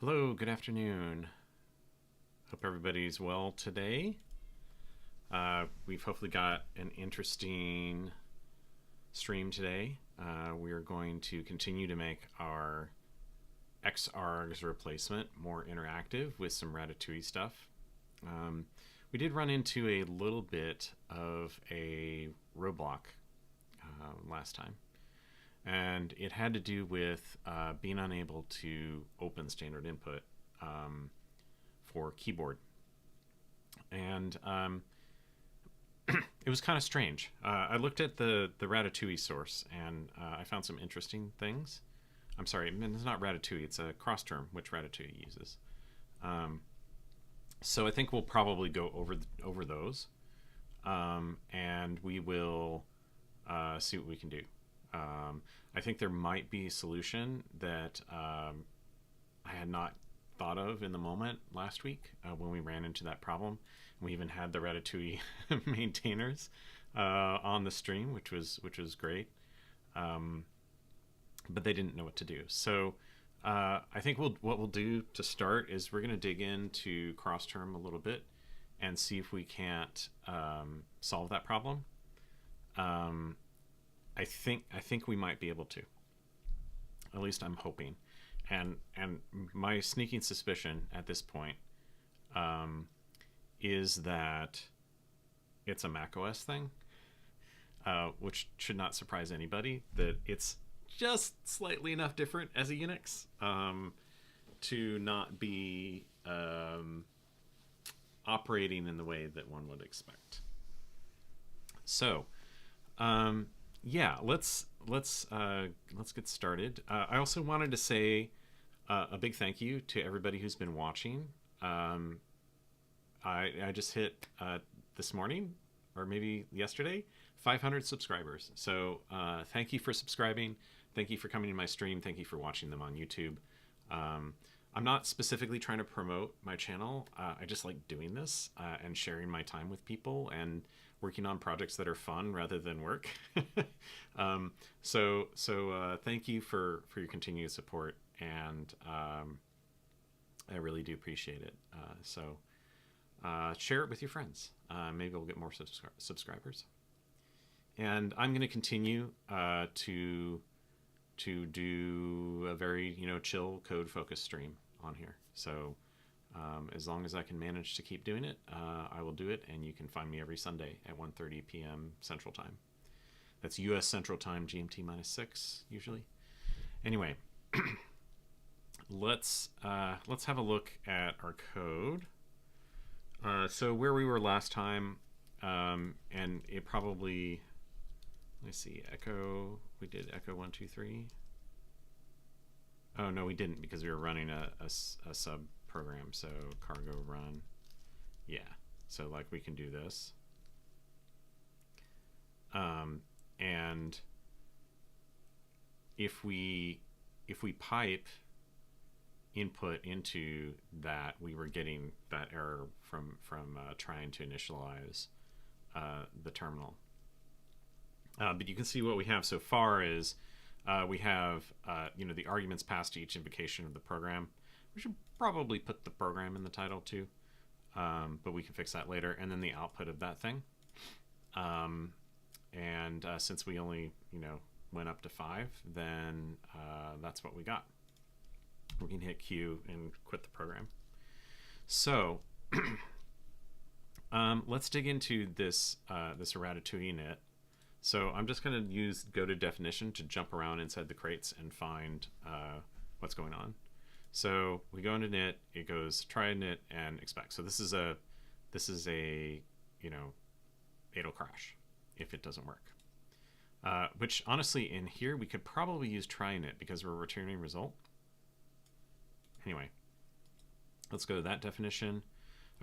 Hello, good afternoon. Hope everybody's well today. We've hopefully got an interesting stream today. We are going to continue to make our xargs replacement more interactive with some Ratatouille stuff. Um, we did run into a little bit of a roadblock last time, and it had to do with being unable to open standard input um, for keyboard. And it was kind of strange. I looked at the Ratatouille source and I found some interesting things. I'm sorry, it's not Ratatouille, it's a cross term which Ratatouille uses. Um, so I think we'll probably go over those, and we will see what we can do. I think there might be a solution that I had not thought of in the moment last week when we ran into that problem. We even had the Ratatouille maintainers on the stream, which was great, um, but they didn't know what to do. So I think what we'll do to start is we're going to dig into cross term a little bit and see if we can't solve that problem. Um, I think we might be able to. At least I'm hoping. And my sneaking suspicion at this point um, is that it's a macOS thing, which should not surprise anybody. That it's just slightly enough different as a Unix to not be operating in the way that one would expect. So, um, yeah, let's get started. I also wanted to say a big thank you to everybody who's been watching. Um, I just hit this morning or maybe yesterday 500 subscribers. So thank you for subscribing. Thank you for coming to my stream. Thank you for watching them on YouTube. Um, I'm not specifically trying to promote my channel. I just like doing this and sharing my time with people and working on projects that are fun rather than work. So thank you for your continued support, and I really do appreciate it. Share it with your friends. Maybe we'll get more subscribers. And I'm going to continue to do a very chill code focused stream on here. So as long as I can manage to keep doing it, I will do it, and you can find me every Sunday at 1:30 p.m. Central Time. That's U.S. Central Time, GMT -6 usually. Anyway, let's have a look at our code. So where we were last time, and it probably, let's see, echo. We did echo 1 2 3. Oh no, we didn't, because we were running a sub program. So cargo run, yeah. So like we can do this, and if we pipe input into that, we were getting that error from trying to initialize the terminal. But you can see what we have so far is we have the arguments passed to each invocation of the program. We should probably put the program in the title too, but we can fix that later. And then the output of that thing. And since we only went up to 5, then that's what we got. We can hit Q and quit the program. So let's dig into this Ratatouille init. So I'm just going to use go to definition to jump around inside the crates and find what's going on. So we go into init, it goes try init and expect. So this is a it'll crash if it doesn't work. Which honestly in here we could probably use try init because we're returning result. Anyway, let's go to that definition.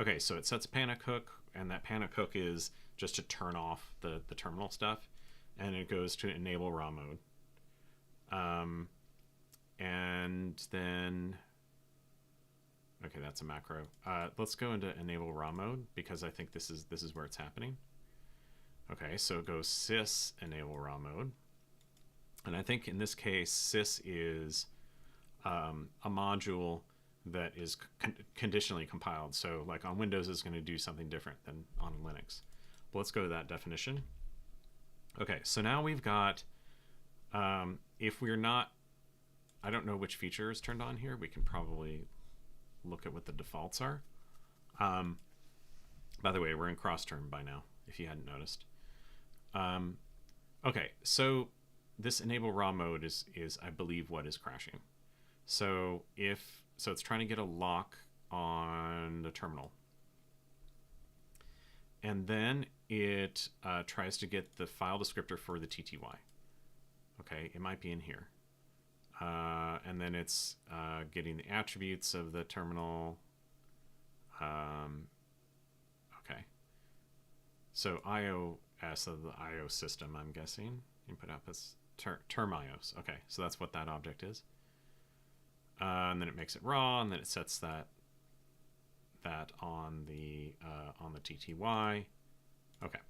Okay, so it sets a panic hook, and that panic hook is just to turn off the terminal stuff, and it goes to enable raw mode. And then, okay, that's a macro. Let's go into enable raw mode because I think this is where it's happening. Okay, so it goes sys enable raw mode, and I think in this case sys is a module that is conditionally compiled. So like on Windows is going to do something different than on Linux. But let's go to that definition. Okay, so now we've got, if we're not, I don't know which feature is turned on here. We can probably look at what the defaults are. By the way, we're in cross term by now, if you hadn't noticed. Okay, so this enable raw mode is I believe what is crashing. So it's trying to get a lock on the terminal, and then it tries to get the file descriptor for the TTY. Okay, it might be in here, and then it's getting the attributes of the terminal. Okay, so IOS of the IO system, I'm guessing. Input outputs term IOS. Okay, so that's what that object is. And then it makes it raw, and then it sets that on the TTY. Okay.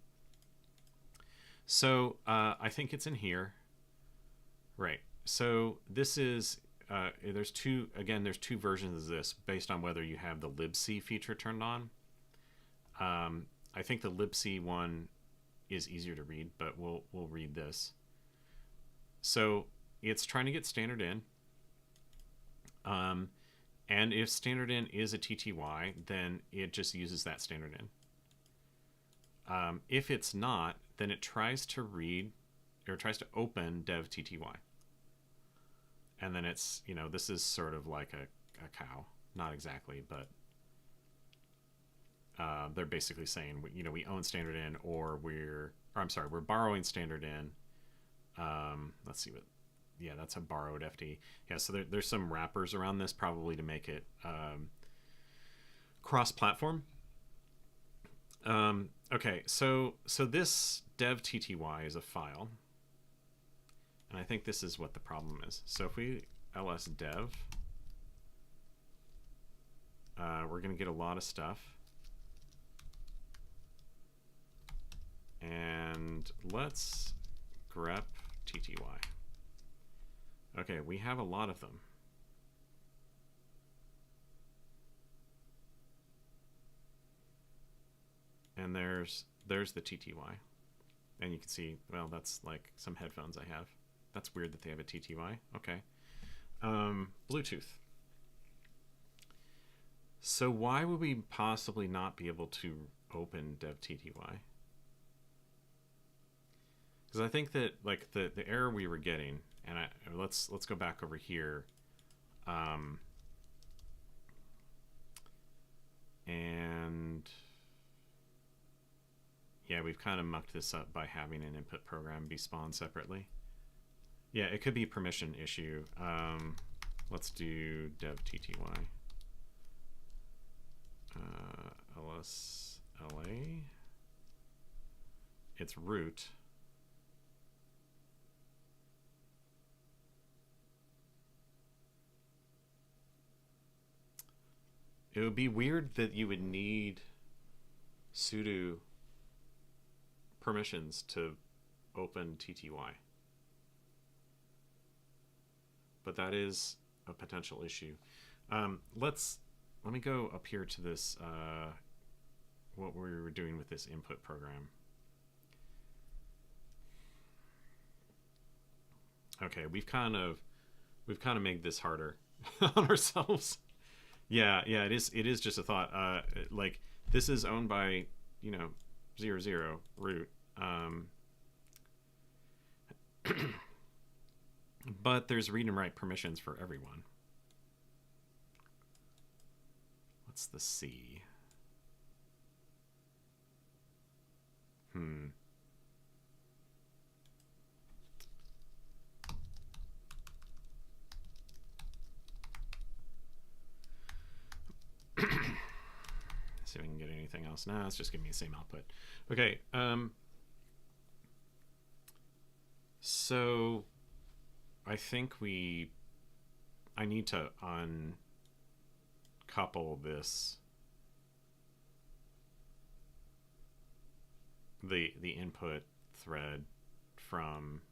So I think it's in here, right? So this is there's two versions of this based on whether you have the libc feature turned on. I think the libc one is easier to read, but we'll read this. So it's trying to get standard in. And if standard in is a TTY, then it just uses that standard in. If it's not, then it tries to read or tries to open dev TTY. And then it's, this is sort of like a cow. Not exactly, but they're basically saying, we own standard in, or we're borrowing standard in. Let's see what. Yeah, that's a borrowed FD. Yeah, so there's some wrappers around this probably to make it cross-platform. Okay, so this dev TTY is a file, and I think this is what the problem is. So if we ls dev, we're going to get a lot of stuff. And let's grep TTY. Okay, we have a lot of them. And there's the TTY. And you can see, well, that's like some headphones I have. That's weird that they have a TTY. Okay. Bluetooth. So why would we possibly not be able to open dev TTY? Because I think that like the error we were getting, and let's go back over here, and yeah, we've kind of mucked this up by having an input program be spawned separately. Yeah, it could be a permission issue. Let's do dev TTY. LSLA. It's root. It would be weird that you would need sudo permissions to open TTY. But that is a potential issue. Let me go up here to this, what we were doing with this input program. Okay, we've kind of made this harder on ourselves. Yeah, it is just a thought. Like this is owned by 00 root, but there's read and write permissions for everyone. What's the C? See if I can get anything else. Nah, it's just giving me the same output. Okay. So I think I need to uncouple this, the input thread from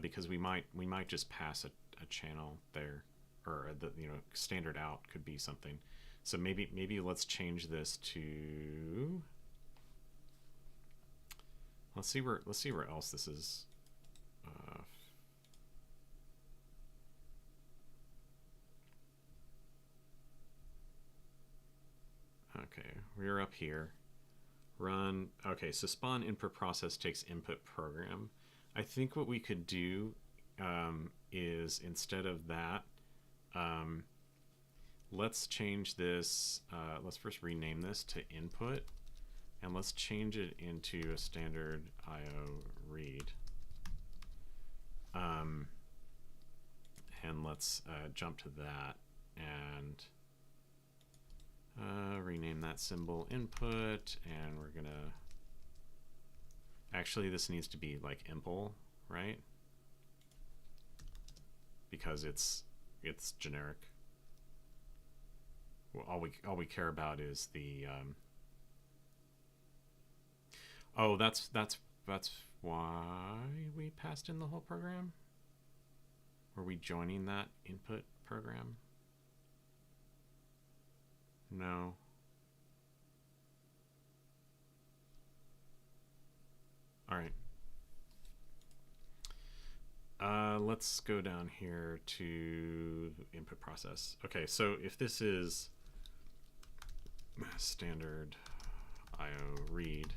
because we might just pass a channel there, or the standard out could be something. So maybe let's change this to, let's see where else this is. Okay, we're up here. Run. Okay, so spawn input process takes input program. I think what we could do is, instead of that, let's change this. Let's first rename this to input, and let's change it into a standard IO read. And let's jump to that and rename that symbol input, and we're gonna, actually this needs to be like impl, right? Because it's generic. Well, all we care about is the oh, that's why we passed in the whole program. Were we joining that input program? No. All right. Let's go down here to input process. Okay, so if this is standard IO read,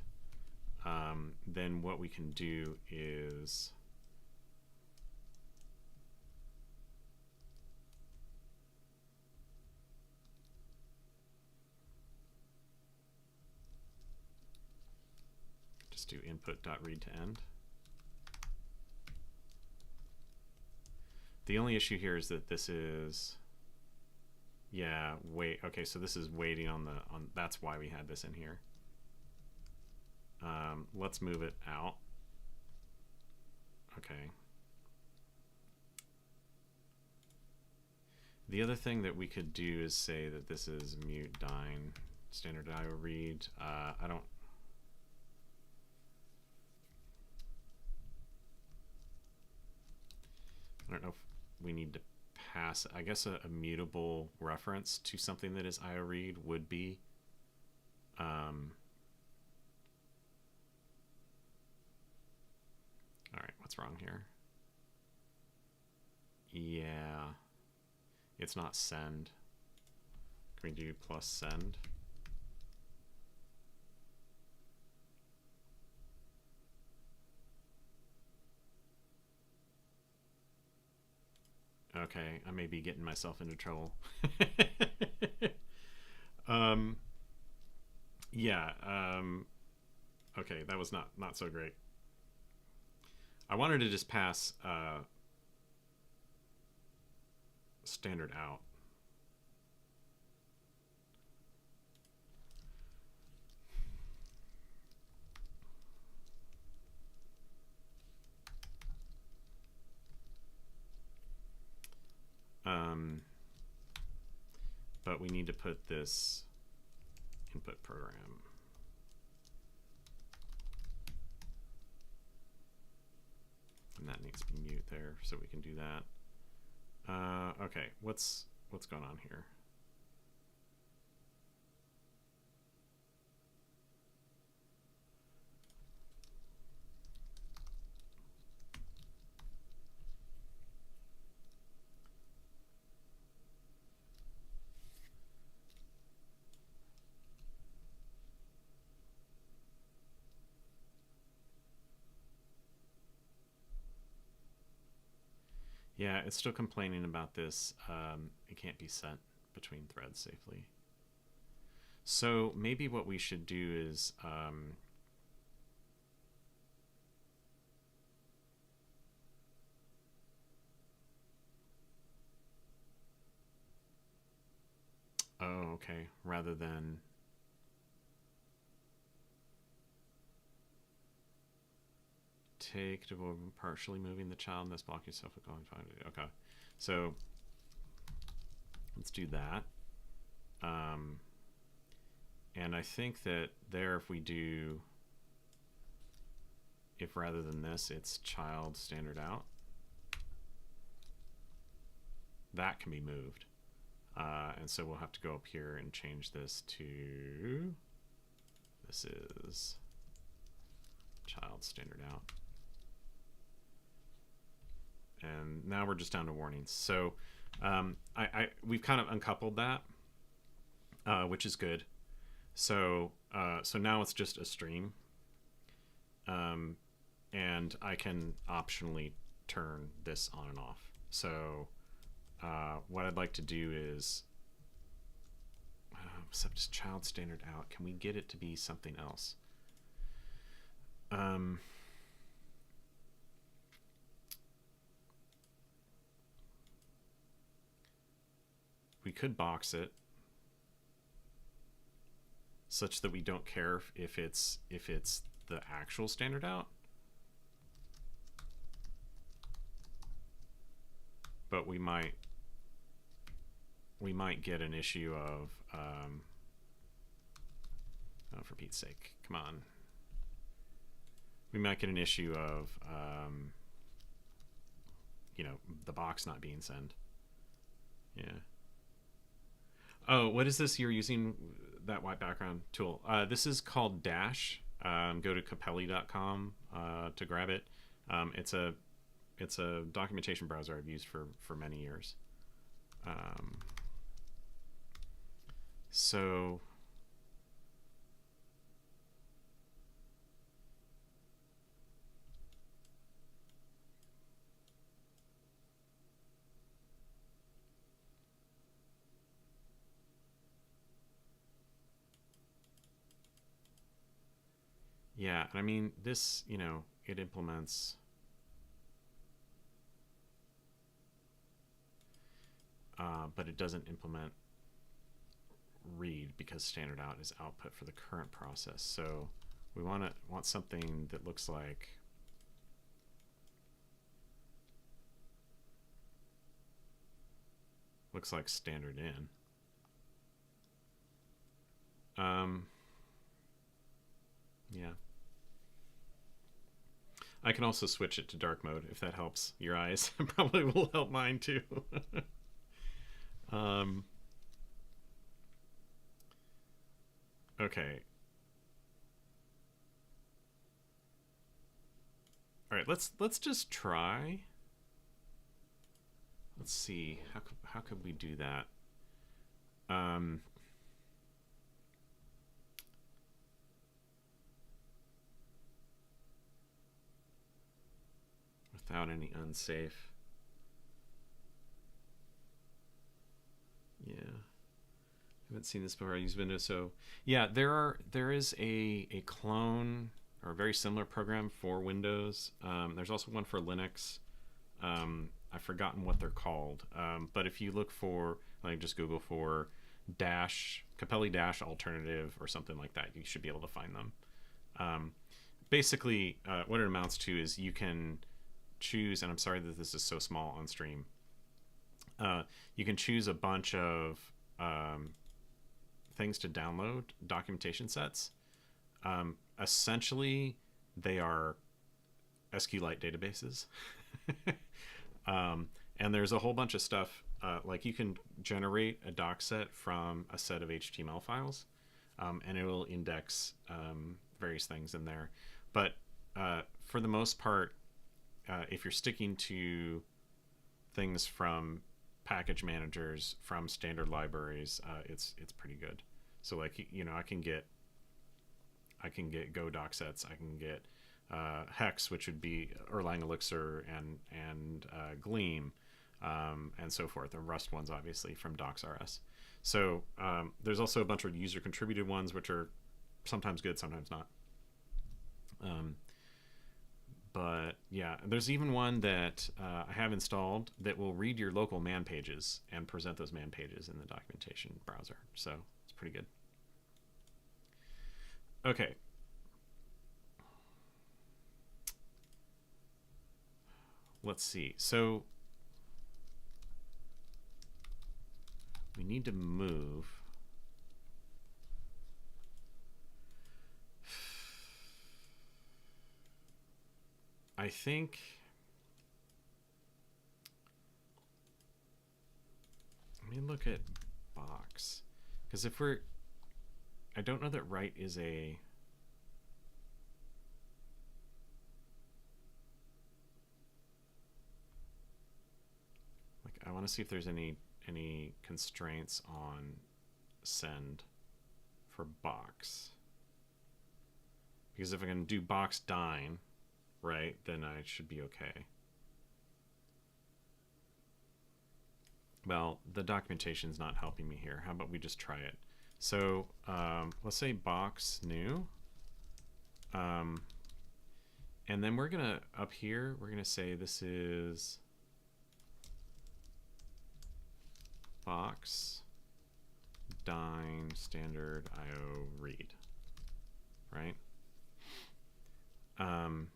then what we can do is just do input.read to end. The only issue here is that this is, yeah, wait, okay, so this is waiting on that's why we had this in here. Let's move it out. Okay. The other thing that we could do is say that this is mute dyn standard IO read. I don't know if we need to pass, I guess a mutable reference to something that is IO read would be all right, what's wrong here? Yeah, it's not send. Can we do plus send? Okay, I may be getting myself into trouble. Yeah, okay, that was not so great. I wanted to just pass standard out. But we need to put this input program. And that needs to be mute there, so we can do that. Okay, what's going on here? Yeah, it's still complaining about this. It can't be sent between threads safely. So maybe what we should do is oh, okay, rather than take to partially moving the child in this block yourself with calling find it. Okay, so let's do that. And I think that there, if we do, if rather than this it's child standard out, that can be moved. And so we'll have to go up here and change this to, this is child standard out. And now we're just down to warnings. So we've kind of uncoupled that, which is good. So now it's just a stream, and I can optionally turn this on and off. So what I'd like to do is set just child standard out. Can we get it to be something else? We could box it such that we don't care if it's the actual standard out, but we might get an issue of oh, for Pete's sake, come on, we might get an issue of you know, the box not being sent. Yeah. Oh, what is this you're using, that white background tool? This is called Dash. Go to capelli.com to grab it. It's a documentation browser I've used for many years. So yeah, I mean, this, you know, it implements but it doesn't implement read because standard out is output for the current process. So we want something that looks like standard in. Yeah. I can also switch it to dark mode if that helps your eyes. It probably will help mine too. Okay. All right, let's just try. Let's see, how could we do that? Without any unsafe. Yeah. Haven't seen this before. I use Windows, so yeah, there is a clone or a very similar program for Windows. There's also one for Linux. I've forgotten what they're called, but if you look for, like, just Google for Dash, Capelli Dash alternative or something like that, you should be able to find them. Basically, what it amounts to is you can choose, and I'm sorry that this is so small on stream, you can choose a bunch of things to download, documentation sets. Essentially, they are SQLite databases. And there's a whole bunch of stuff, like you can generate a doc set from a set of HTML files, and it will index various things in there. But for the most part, if you're sticking to things from package managers, from standard libraries, it's pretty good. So, like, you know, I can get Go doc sets, I can get Hex, which would be Erlang Elixir and Gleam, and so forth, and Rust ones obviously from xargs. So there's also a bunch of user contributed ones which are sometimes good, sometimes not. But yeah, there's even one that I have installed that will read your local man pages and present those man pages in the documentation browser. So it's pretty good. Okay. Let's see. So we need to move. I think me look at box. Because if we're... I don't know that right is a... Like, I want to see if there's any constraints on send for box. Because if I can do box dine, right, then I should be okay. Well, the documentation's not helping me here. How about we just try it? So let's say box new. And then we're gonna, up here, we're gonna say this is box dine standard IO read, right? And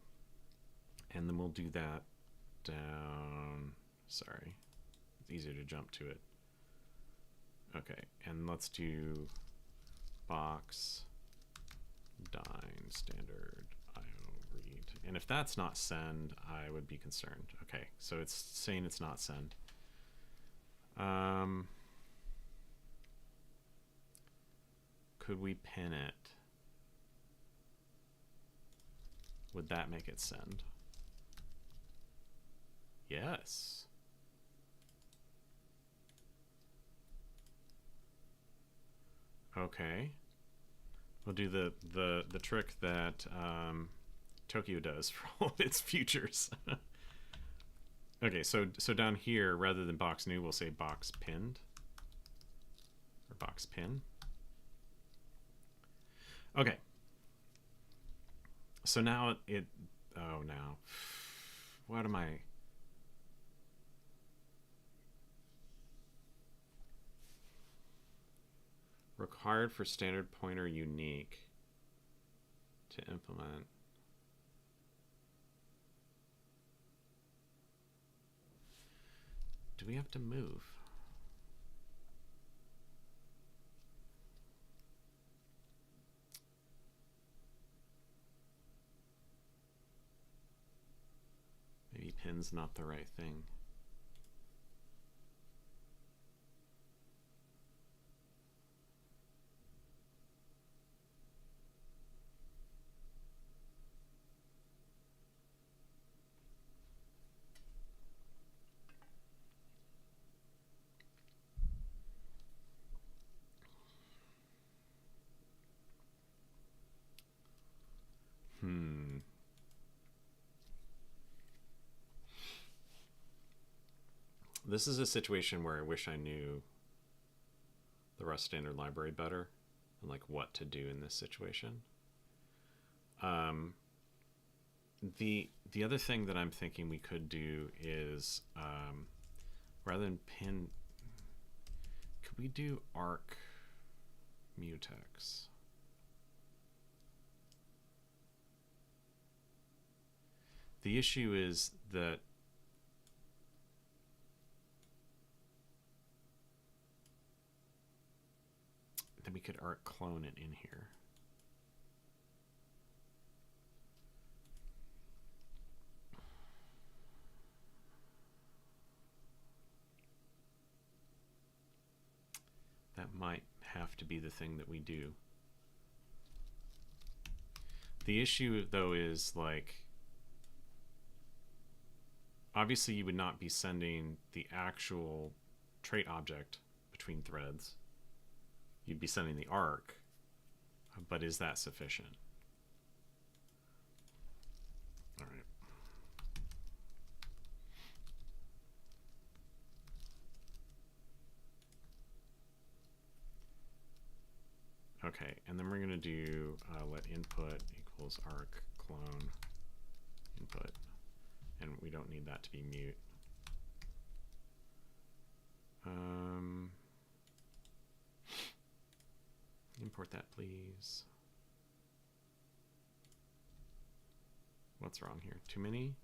then we'll do that down, sorry, it's easier to jump to it. Okay, and let's do box dine standard IO read. And if that's not send, I would be concerned. Okay, so it's saying it's not send. Could we pin it? Would that make it send? Yes. Okay. We'll do the trick that Tokyo does for all of its futures. Okay, so down here, rather than box new, we'll say box pinned or box pin. Okay. So now oh, now, what am I? Required for standard pointer unique to implement. Do we have to move? Maybe pin's not the right thing. This is a situation where I wish I knew the Rust standard library better and like what to do in this situation. The other thing that I'm thinking we could do is rather than pin, could we do arc mutex? The issue is that we could arc clone it in here. That might have to be the thing that we do. The issue though is like, obviously you would not be sending the actual trait object between threads. You'd be sending the arc, but is that sufficient? All right. Okay, and then we're going to do let input equals arc clone input, and we don't need that to be mute. Import that, please. What's wrong here? Too many?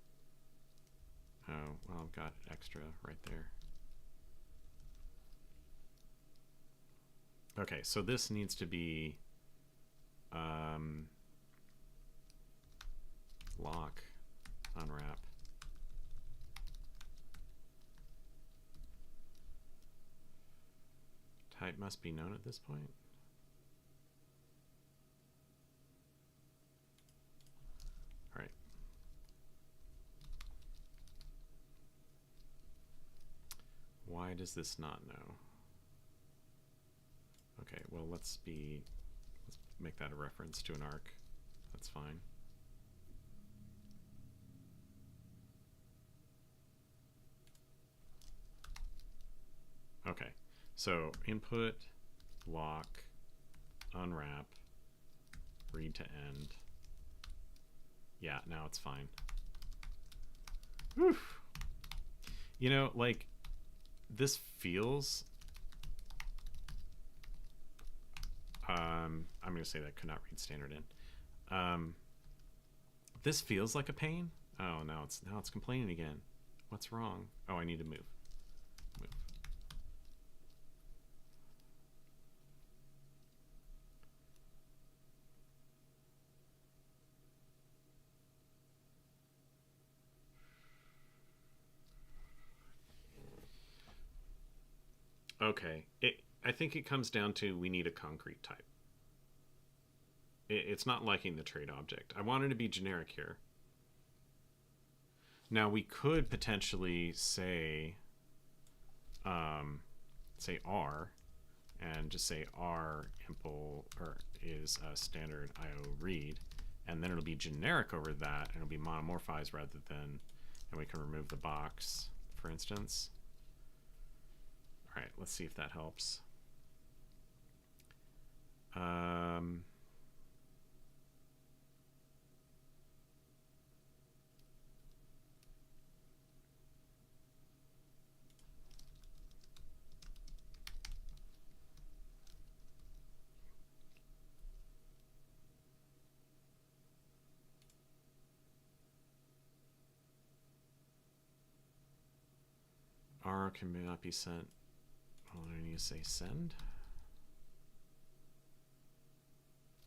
Oh, well, I've got extra right there. Okay, so this needs to be lock unwrap. type must be known at this point. All right. Why does this not know? Okay, well, let's make that a reference to an arc. That's fine. Okay, so input, lock, unwrap, read to end. Yeah, now it's fine. Whew. You know, like, this feels... I'm going to say that could not read standard in. This feels like a pain. Oh, now it's complaining again. What's wrong? Oh, I need to move. Okay, I think it comes down to we need a concrete type. It's not liking the trait object. I want it to be generic here. Now we could potentially say R, and just say R impl or is a standard IO read, and then it'll be generic over that, and it'll be monomorphized rather than, and we can remove the box, for instance. All right, let's see if that helps. R cannot be sent. Well, I need to say send.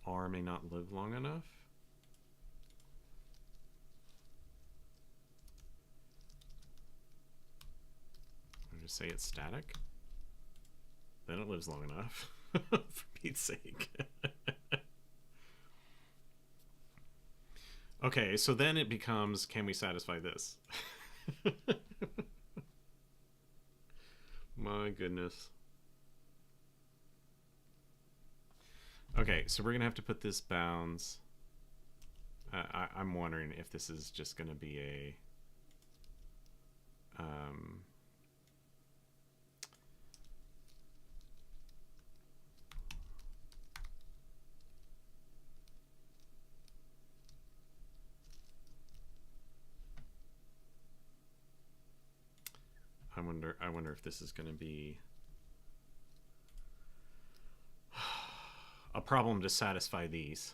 R may not live long enough. I'll just say it's static. Then it lives long enough. For Pete's sake. Okay, so then it becomes, can we satisfy this? My goodness. Okay, so we're gonna have to put this bounds. I'm wondering if this is just gonna be a I wonder if this is going to be a problem to satisfy these.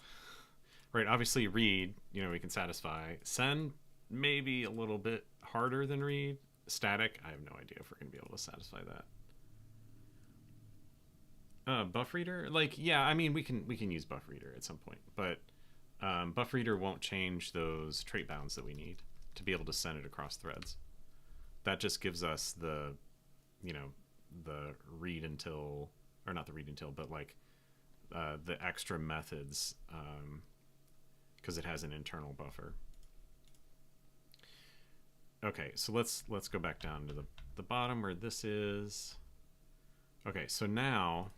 Right, obviously read, you know, we can satisfy. Send, maybe a little bit harder than read. Static, I have no idea if we're going to be able to satisfy that. Buff reader, like, yeah, I mean, we can use buff reader at some point, but buff reader won't change those trait bounds that we need to be able to send it across threads. That just gives us the, you know, the read until, or not the read until, but like the extra methods, because it has an internal buffer. Okay, so let's go back down to the bottom where this is. Okay, so now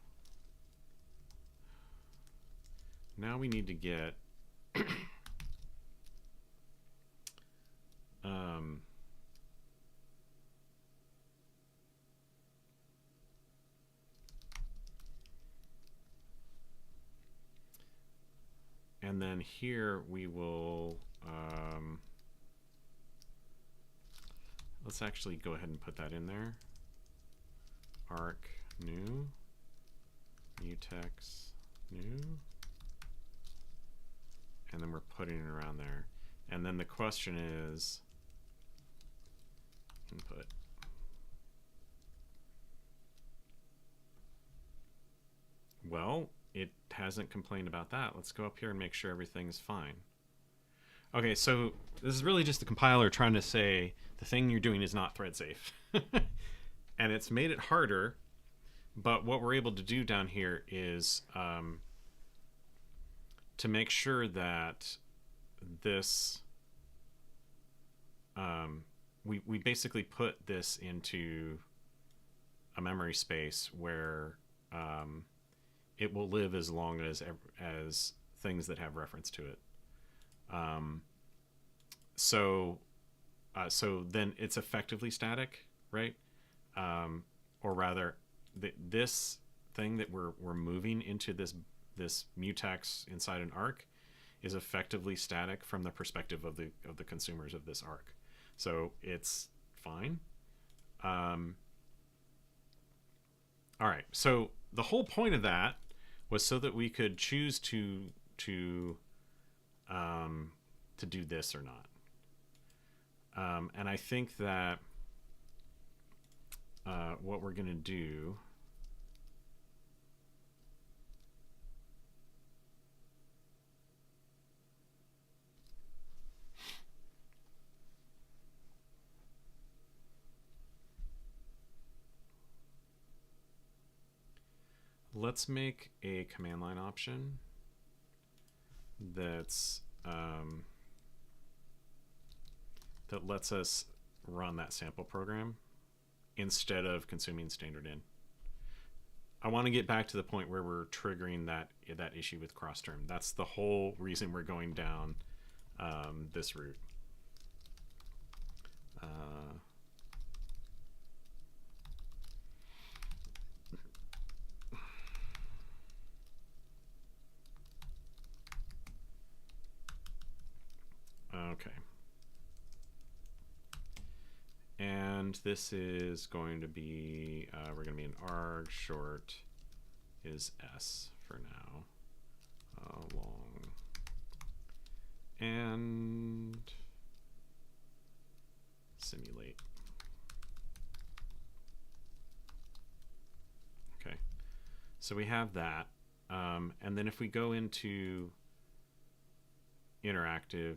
we need to get and then here we will let's actually go ahead and put that in there. Arc new, mutex new, and then we're putting it around there. And then the question is input. Well, it hasn't complained about that. Let's go up here and make sure everything's fine. Okay, so this is really just the compiler trying to say the thing you're doing is not thread safe. And it's made it harder But what we're able to do down here is to make sure that this we basically put this into a memory space where it will live as long as things that have reference to it. Um, so so then it's effectively static, right? Or rather, this thing that we're moving into this mutex inside an arc is effectively static from the perspective of the consumers of this arc. So it's fine. All right. So the whole point of that was so that we could choose to do this or not. And I think that what we're going to do let's make a command line option that's that lets us run that sample program instead of consuming standard in. I want to get back to the point where we're triggering that issue with cross term. That's the whole reason we're going down this route. Okay. And this is going to be, we're going to be an arg, short is S for now. Long. And simulate. Okay. So we have that. And then if we go into interactive,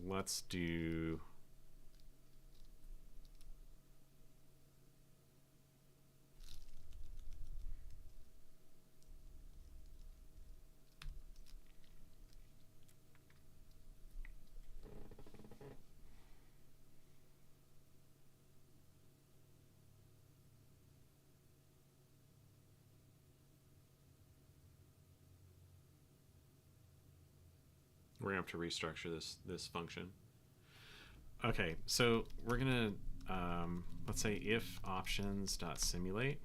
let's do we're gonna have to restructure this function. Okay, so we're gonna let's say if options.simulate,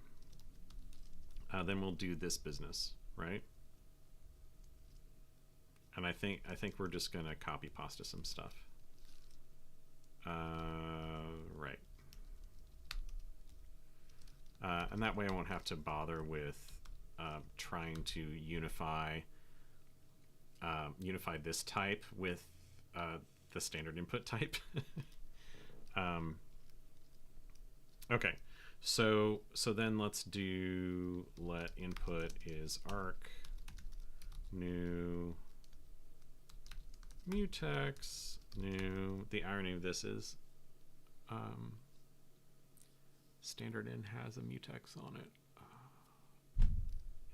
then we'll do this business, right? And I think we're just gonna copy pasta some stuff. Right. And that way I won't have to bother with trying to unify this type with the standard input type. Okay, so then let's do let input is arc new mutex new. The irony of this is standard in has a mutex on it.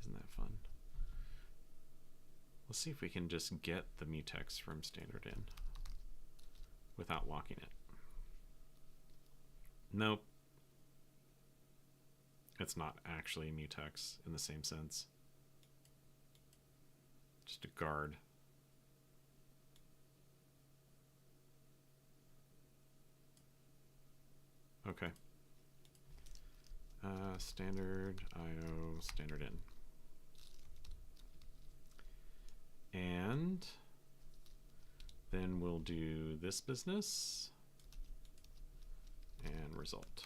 Isn't that fun? Let's see if we can just get the mutex from standard in without locking it. Nope. It's not actually a mutex in the same sense. Just a guard. Okay. Standard IO standard in. And then we'll do this business and result.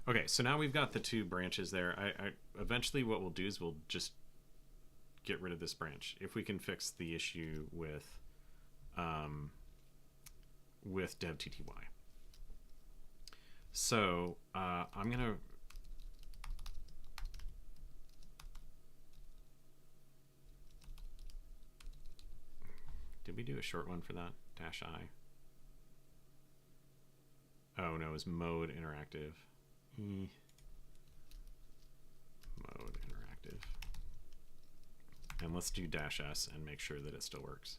Okay, so now we've got the two branches there. I eventually what we'll do is we'll just get rid of this branch if we can fix the issue with dev.tty. So I'm gonna did we do a short one for that? -I. Oh no, it was mode interactive. E mode interactive. And let's do -s and make sure that it still works.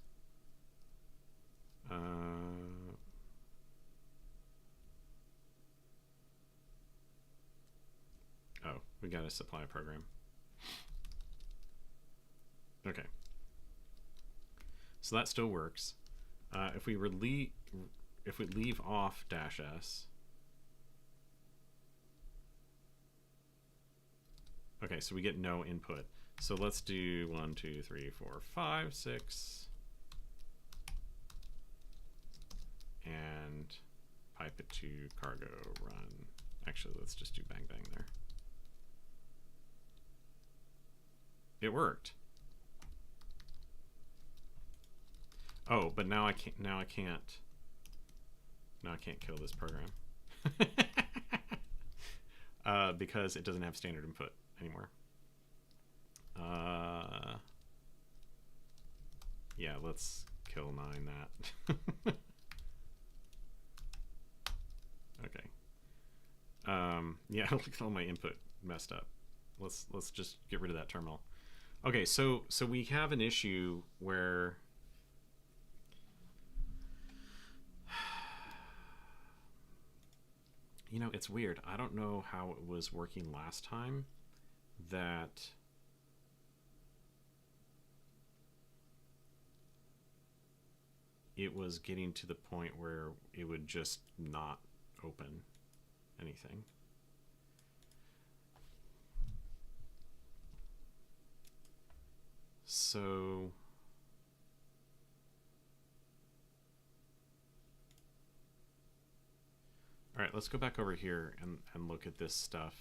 Oh, we got to supply a program. Okay. So that still works. If we leave off -s. Okay, so we get no input. So let's do 1, 2, 3, 4, 5, 6. And pipe it to cargo run. Actually, let's just do bang bang there. It worked. Oh, but now I can't. Now I can't kill this program because it doesn't have standard input anymore. Yeah, let's kill 9 that. Okay. Yeah, look at all my input messed up. Let's just get rid of that terminal. Okay, so we have an issue where you know, it's weird. I don't know how it was working last time that it was getting to the point where it would just not open anything. So all right, let's go back over here and look at this stuff.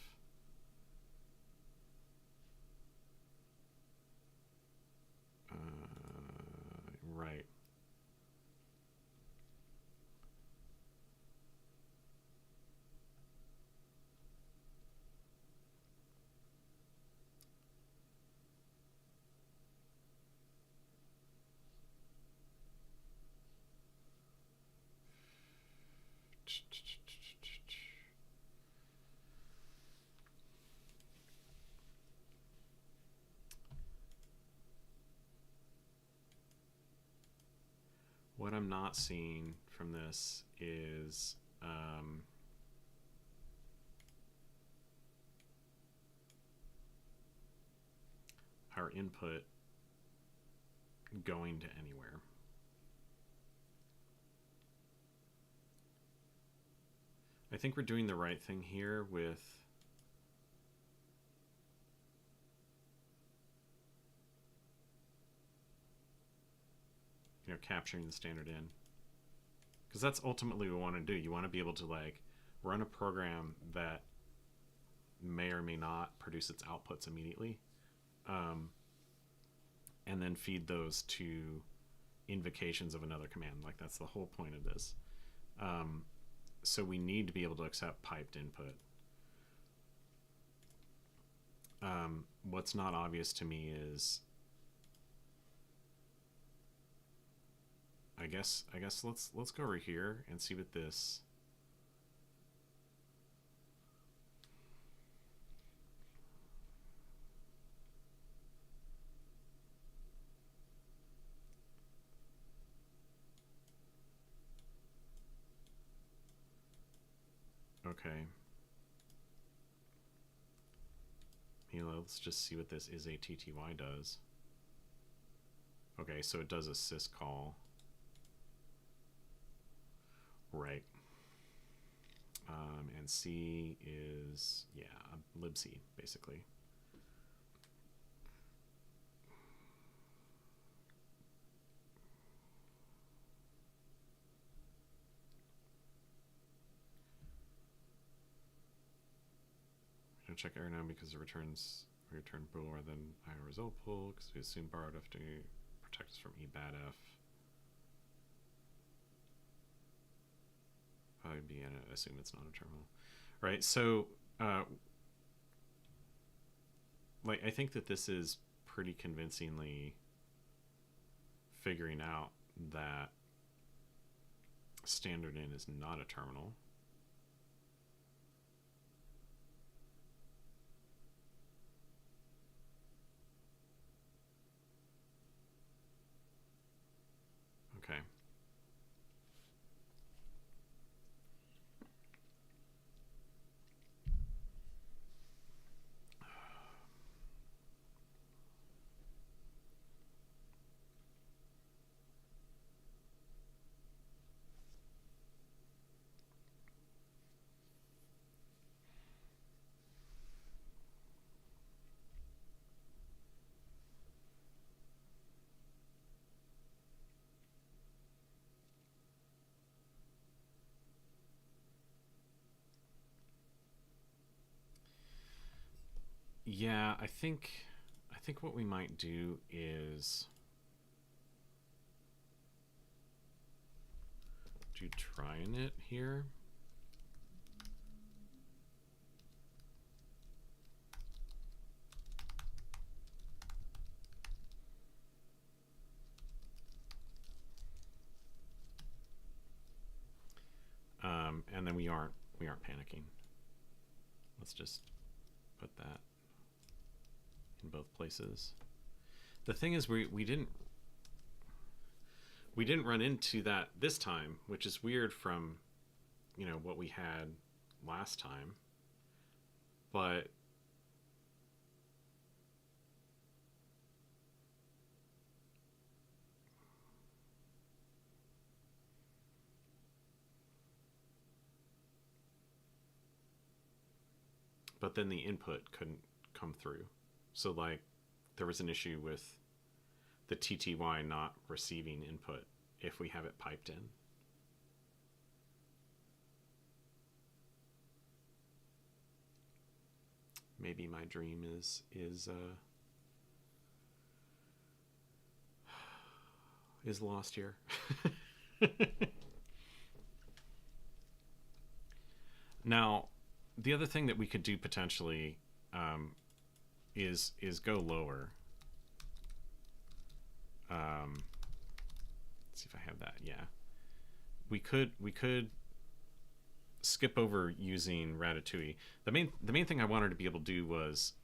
Right. What I'm not seeing from this is our input going to anywhere. I think we're doing the right thing here with capturing the standard in, because that's ultimately what we want to do. You want to be able to like run a program that may or may not produce its outputs immediately, and then feed those to invocations of another command. Like that's the whole point of this. So we need to be able to accept piped input. What's not obvious to me is I guess let's go over here and see what this okay. Let's just see what this is a TTY does. Okay, so it does a syscall. Right. And C is, yeah, libc, basically. I'm gonna check error now because it returns return bool rather than IO result pool because we assume borrowed have to protect us from ebadf. Probably be in it, assume it's not a terminal. Right, so like I think that this is pretty convincingly figuring out that standard in is not a terminal. Yeah, I think what we might do is do try it here. And then we aren't panicking. Let's just put that in both places. The thing is, we didn't run into that this time, which is weird from, you know, what we had last time. But then the input couldn't come through. So like there was an issue with the TTY not receiving input if we have it piped in. Maybe my dream is lost here. Now, the other thing that we could do potentially is go lower. Let's see if I have that. Yeah, we could skip over using Ratatouille. The main thing I wanted to be able to do was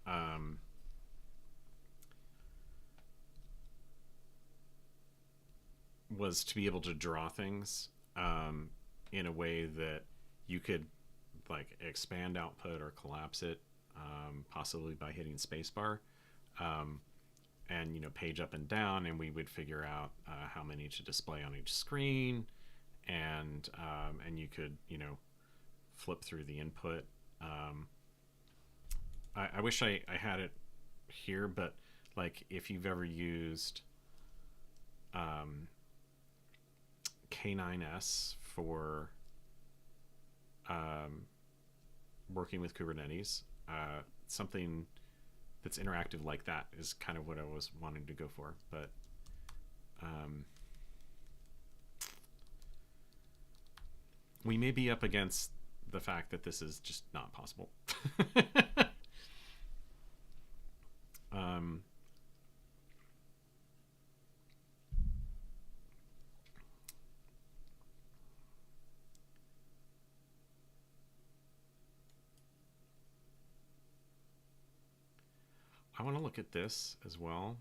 to be able to draw things in a way that you could like expand output or collapse it, possibly by hitting spacebar, and you know, page up and down, and we would figure out how many to display on each screen, and you could, you know, flip through the input. I wish I had it here, but like if you've ever used K9s for working with Kubernetes, something that's interactive like that is kind of what I was wanting to go for, but we may be up against the fact that this is just not possible. I want to look at this as well.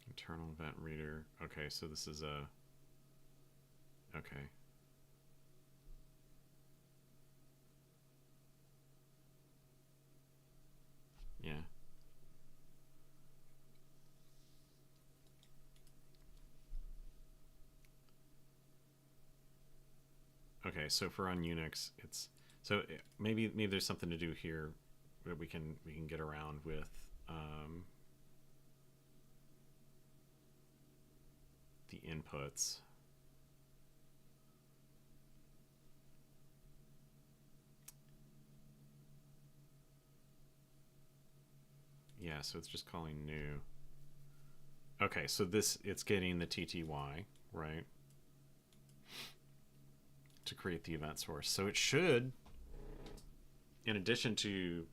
Internal event reader. Okay, so this is a... Okay. Yeah. Okay, so for on Unix, it's... So maybe there's something to do here that we can get around with the inputs. Yeah, so it's just calling new. Okay, so this, it's getting the TTY, right? To create the event source. So it should, in addition to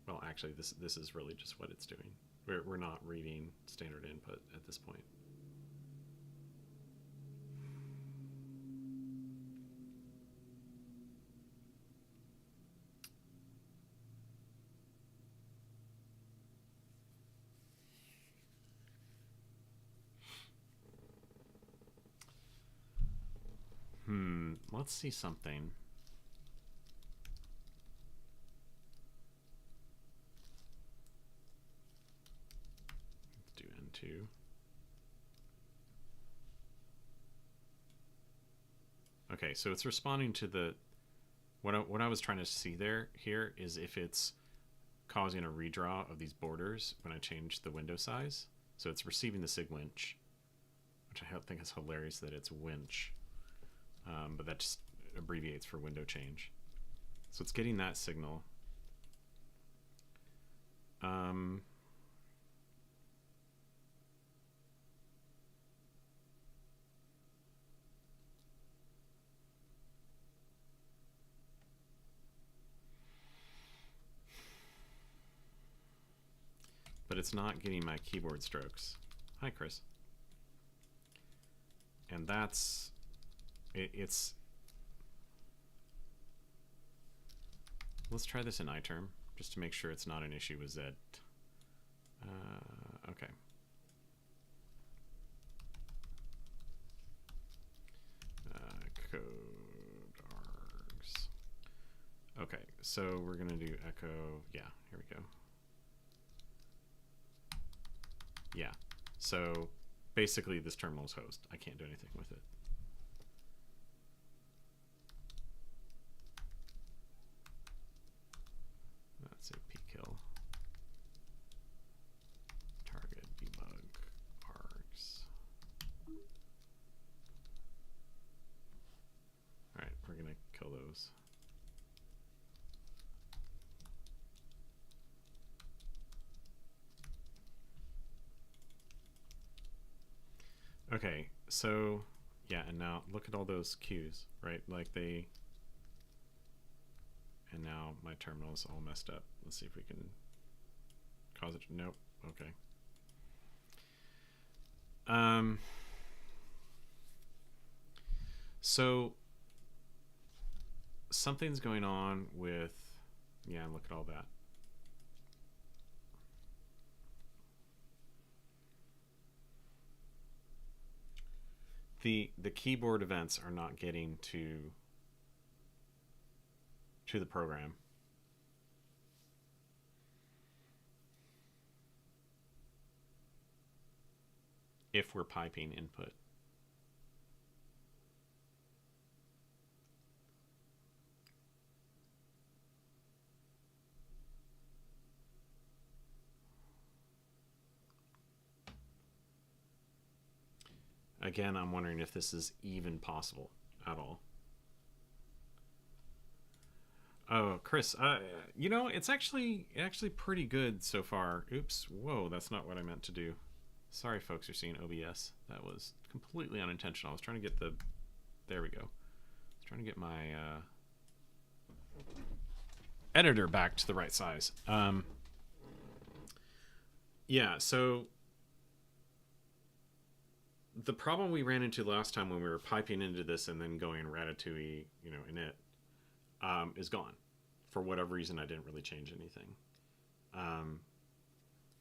well, actually this is really just what it's doing. We're not reading standard input at this point. Let's see something. Let's do N2. Okay, so it's responding to the what I was trying to see here is if it's causing a redraw of these borders when I change the window size. So it's receiving the sig winch, which I think is hilarious that it's winch, but that just abbreviates for window change. So it's getting that signal. But it's not getting my keyboard strokes. Hi, Chris. And that's it's. Let's try this in iTerm just to make sure it's not an issue with Z. Okay. Code args. Okay, so we're gonna do echo. Yeah, here we go. Yeah, so basically this terminal is host. I can't do anything with it. Let's say pkill. Target debug args. All right, we're gonna kill those. Okay, so yeah, and now look at all those cues, right? Like they, and now my terminal's all messed up. Let's see if we can cause it. Nope. Okay. So something's going on with, yeah, look at all that. The keyboard events are not getting to the program. If we're piping input. Again, I'm wondering if this is even possible at all. Oh, Chris, you know, it's actually pretty good so far. Oops, whoa, that's not what I meant to do. Sorry, folks, you're seeing OBS. That was completely unintentional. I was trying to get the, there we go. I was trying to get my editor back to the right size. Yeah, so the problem we ran into last time when we were piping into this and then going Ratatouille, you know, in it, is gone. For whatever reason, I didn't really change anything.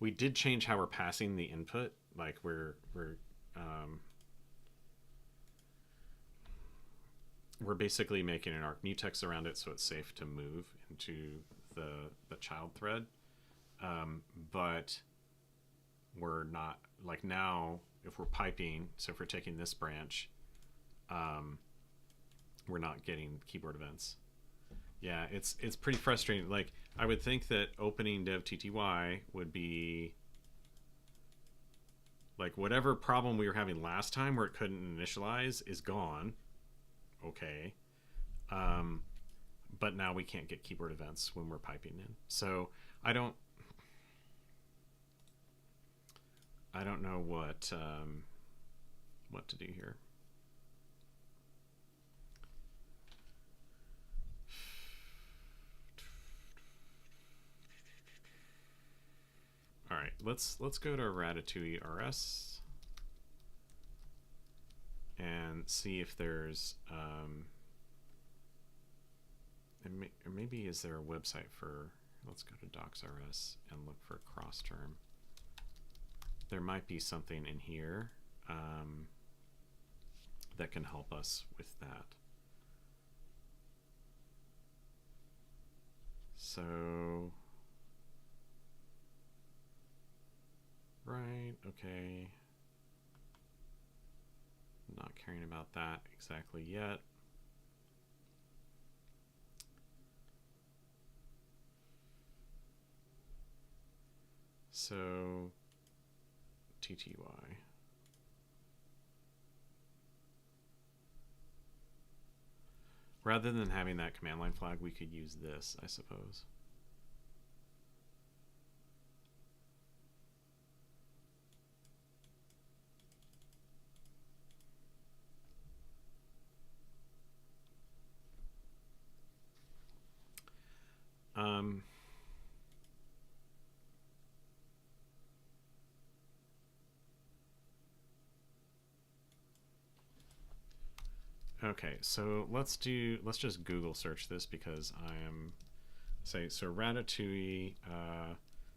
We did change how we're passing the input. Like we're basically making an arc mutex around it so it's safe to move into the child thread. But we're not, like now, if we're piping, so if we're taking this branch, we're not getting keyboard events. Yeah, it's pretty frustrating. Like, I would think that opening dev tty would be like whatever problem we were having last time where it couldn't initialize is gone. Okay. But now we can't get keyboard events when we're piping in. So I don't know what to do here. All right, let's go to Ratatouille RS and see if there's or maybe is there a website for, let's go to docsrs and look for cross term. There might be something in here that can help us with that. So, right, okay. Not caring about that exactly yet. so TTY. Rather than having that command line flag, we could use this, I suppose. Okay, so let's just Google search this because I am so Ratatouille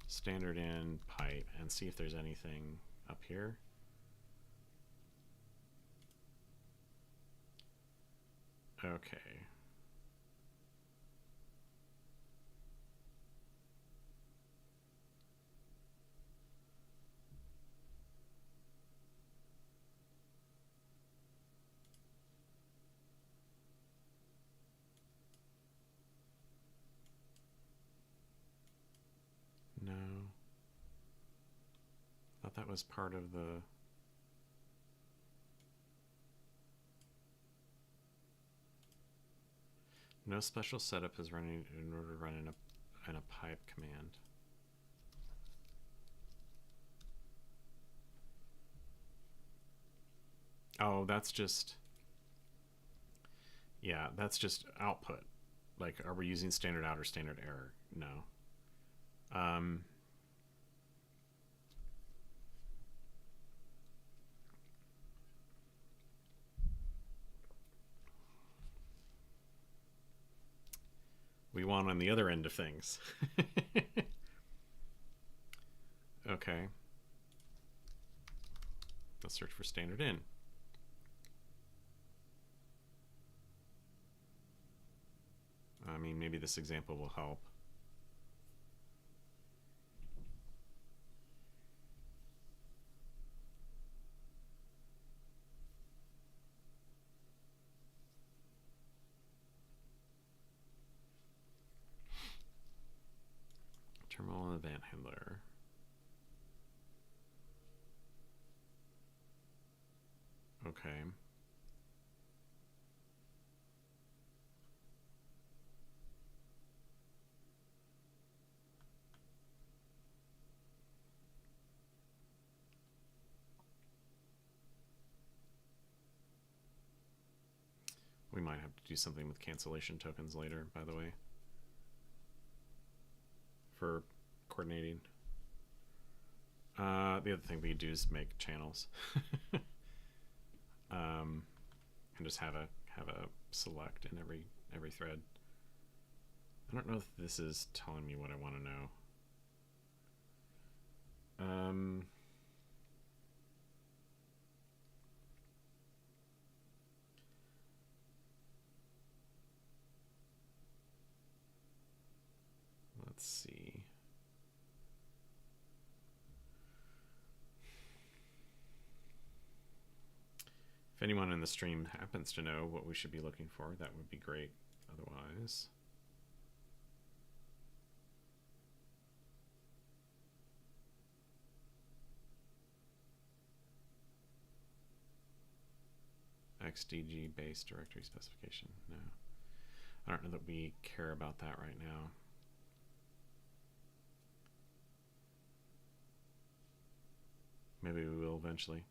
standard in pipe and see if there's anything up here. Okay. No. Thought that was part of the... No special setup is running in order to run in a pipe command. Oh, that's just... Yeah, that's just output. Like, are we using standard out or standard error? No. We want on the other end of things. Okay. Let's search for standard in. I mean, maybe this example will help. Terminal and event handler. Okay. We might have to do something with cancellation tokens later, by the way, for coordinating. The other thing we could do is make channels, and just have a select in every thread. I don't know if this is telling me what I want to know. Let's see. If anyone in the stream happens to know what we should be looking for, that would be great. Otherwise... XDG base directory specification. No. I don't know that we care about that right now. Maybe we will eventually.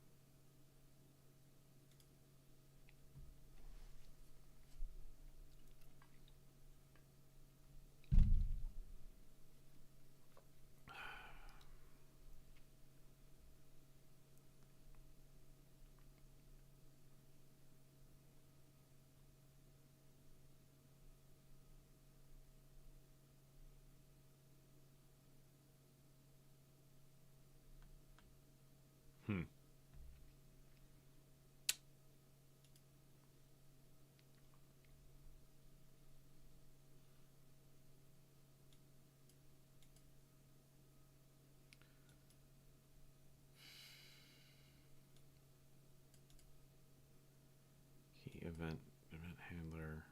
Event handler,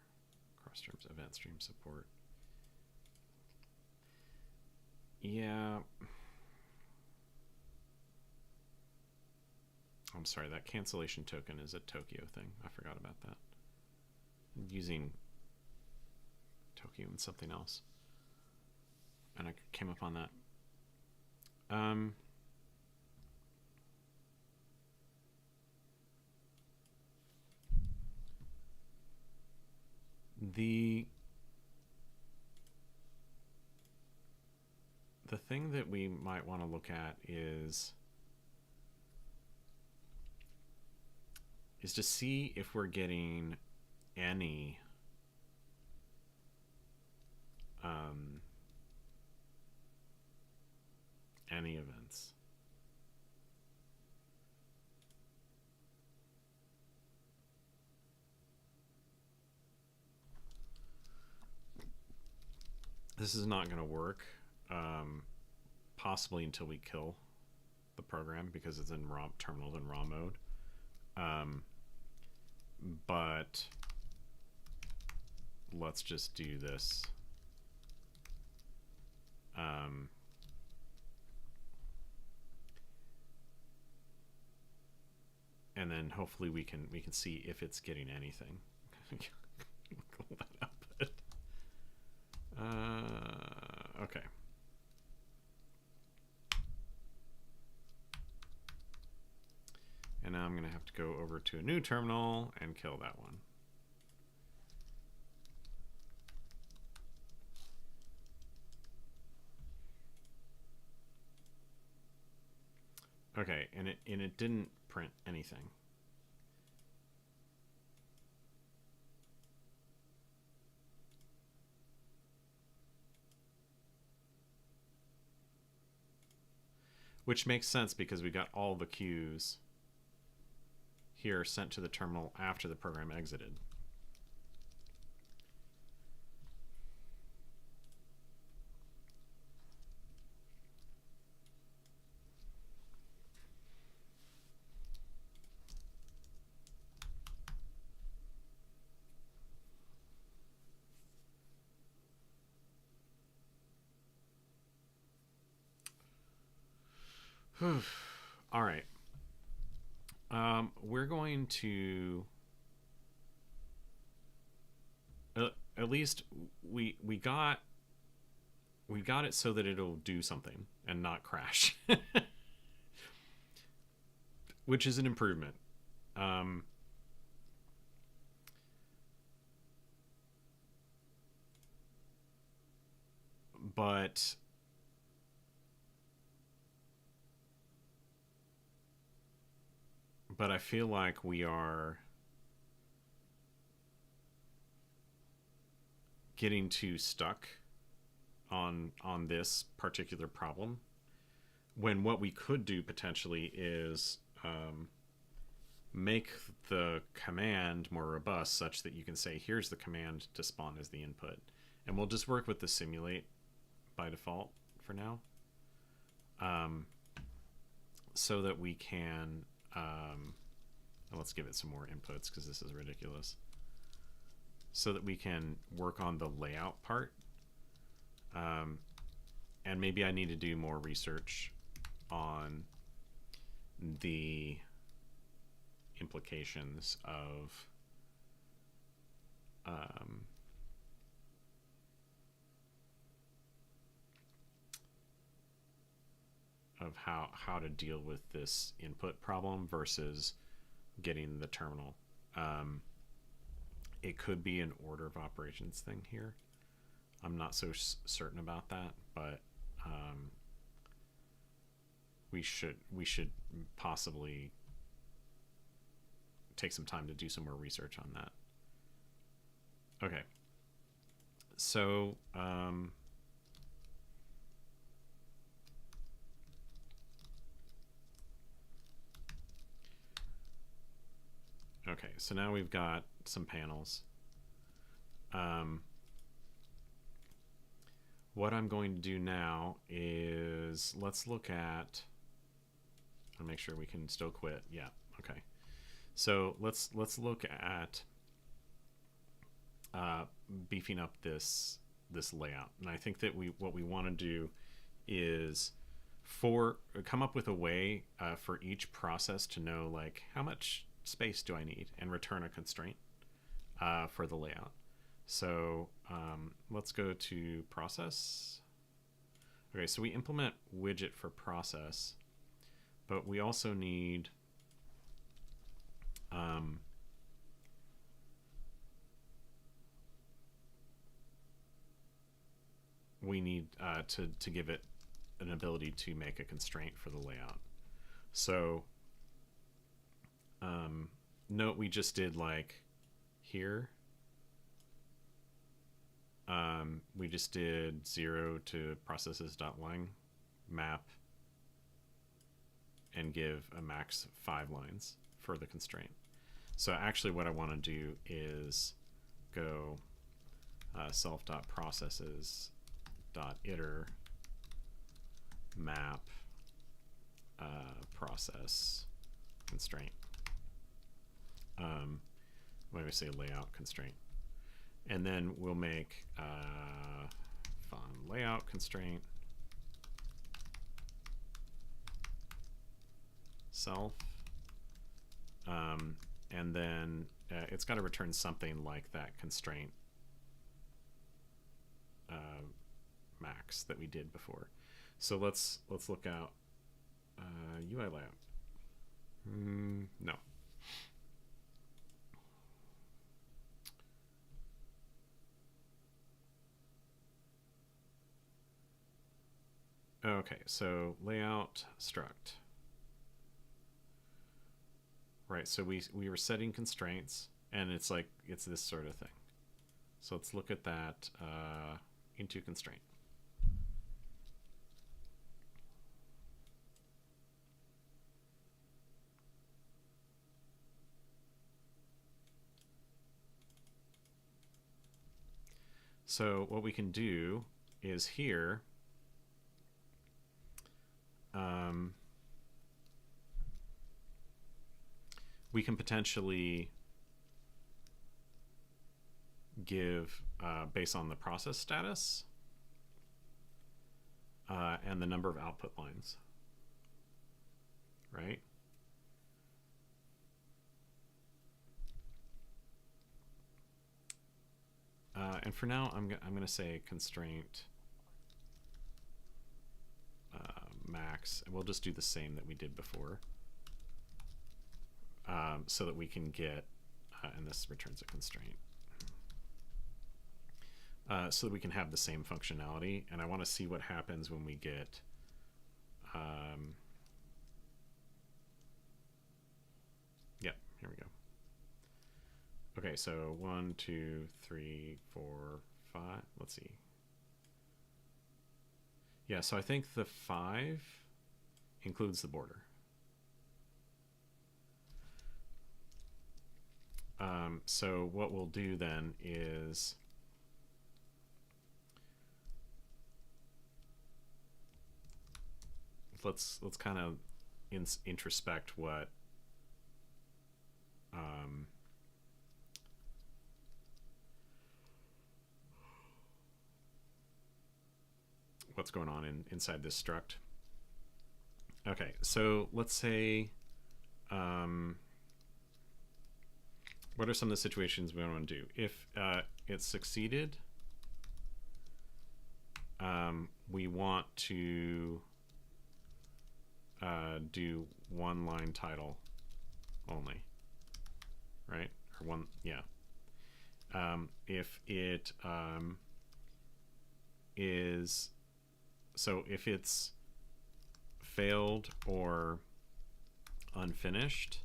cross terms, event stream support. Yeah, I'm sorry, that cancellation token is a Tokyo thing. I forgot about that. I'm using Tokyo and something else, and I came up on that. The thing that we might want to look at is to see if we're getting any events. This is not going to work, possibly until we kill the program, because it's in ROM terminals in raw mode. But let's just do this. And then hopefully we can see if it's getting anything. Pull that up. Okay. And now I'm going to have to go over to a new terminal and kill that one. Okay, and it didn't print anything. Which makes sense because we got all the queues here sent to the terminal after the program exited. All right. We're going to at least we got it so that it'll do something and not crash, which is an improvement. But I feel like we are getting too stuck on this particular problem, when what we could do potentially is make the command more robust, such that you can say, here's the command to spawn as the input, and we'll just work with the simulate by default for now, so that we can let's give it some more inputs because this is ridiculous, so that we can work on the layout part. And maybe I need to do more research on the implications of how to deal with this input problem versus getting the terminal. It could be an order of operations thing here. I'm not so certain about that, but we should possibly take some time to do some more research on that. Okay, so okay, so now we've got some panels. What I'm going to do now is let's look at, I'll make sure we can still quit. Yeah, okay. So let's look at beefing up this layout. And I think that what we want to do is come up with a way for each process to know like how much space do I need and return a constraint for the layout. So let's go to process. Okay, so we implement widget for process, but we also need to give it an ability to make a constraint for the layout. So note we just did like here. We just did 0 to processes.line map and give a max 5 lines for the constraint. So actually what I want to do is go self.processes.iter map process constraint. When we say layout constraint. And then we'll make font layout constraint self, and then it's got to return something like that constraint max that we did before. So let's look out UI layout. No. Okay, so layout struct. Right, so we were setting constraints, and it's like it's this sort of thing. So let's look at that into constraint. So what we can do is here we can potentially give based on the process status and the number of output lines, right? And for now, I'm going to say constraint max, and we'll just do the same that we did before, so that we can get, and this returns a constraint, so that we can have the same functionality. And I want to see what happens when we get yep, here we go. Okay, so 1, 2, 3, 4, 5. Let's see. Yeah, so I think the 5 includes the border. So what we'll do then is let's kind of introspect what's going on inside this struct. Okay, so let's say what are some of the situations we want to do? If it succeeded, we want to do one line title only, right? Or one, yeah. If it is, so if it's failed or unfinished,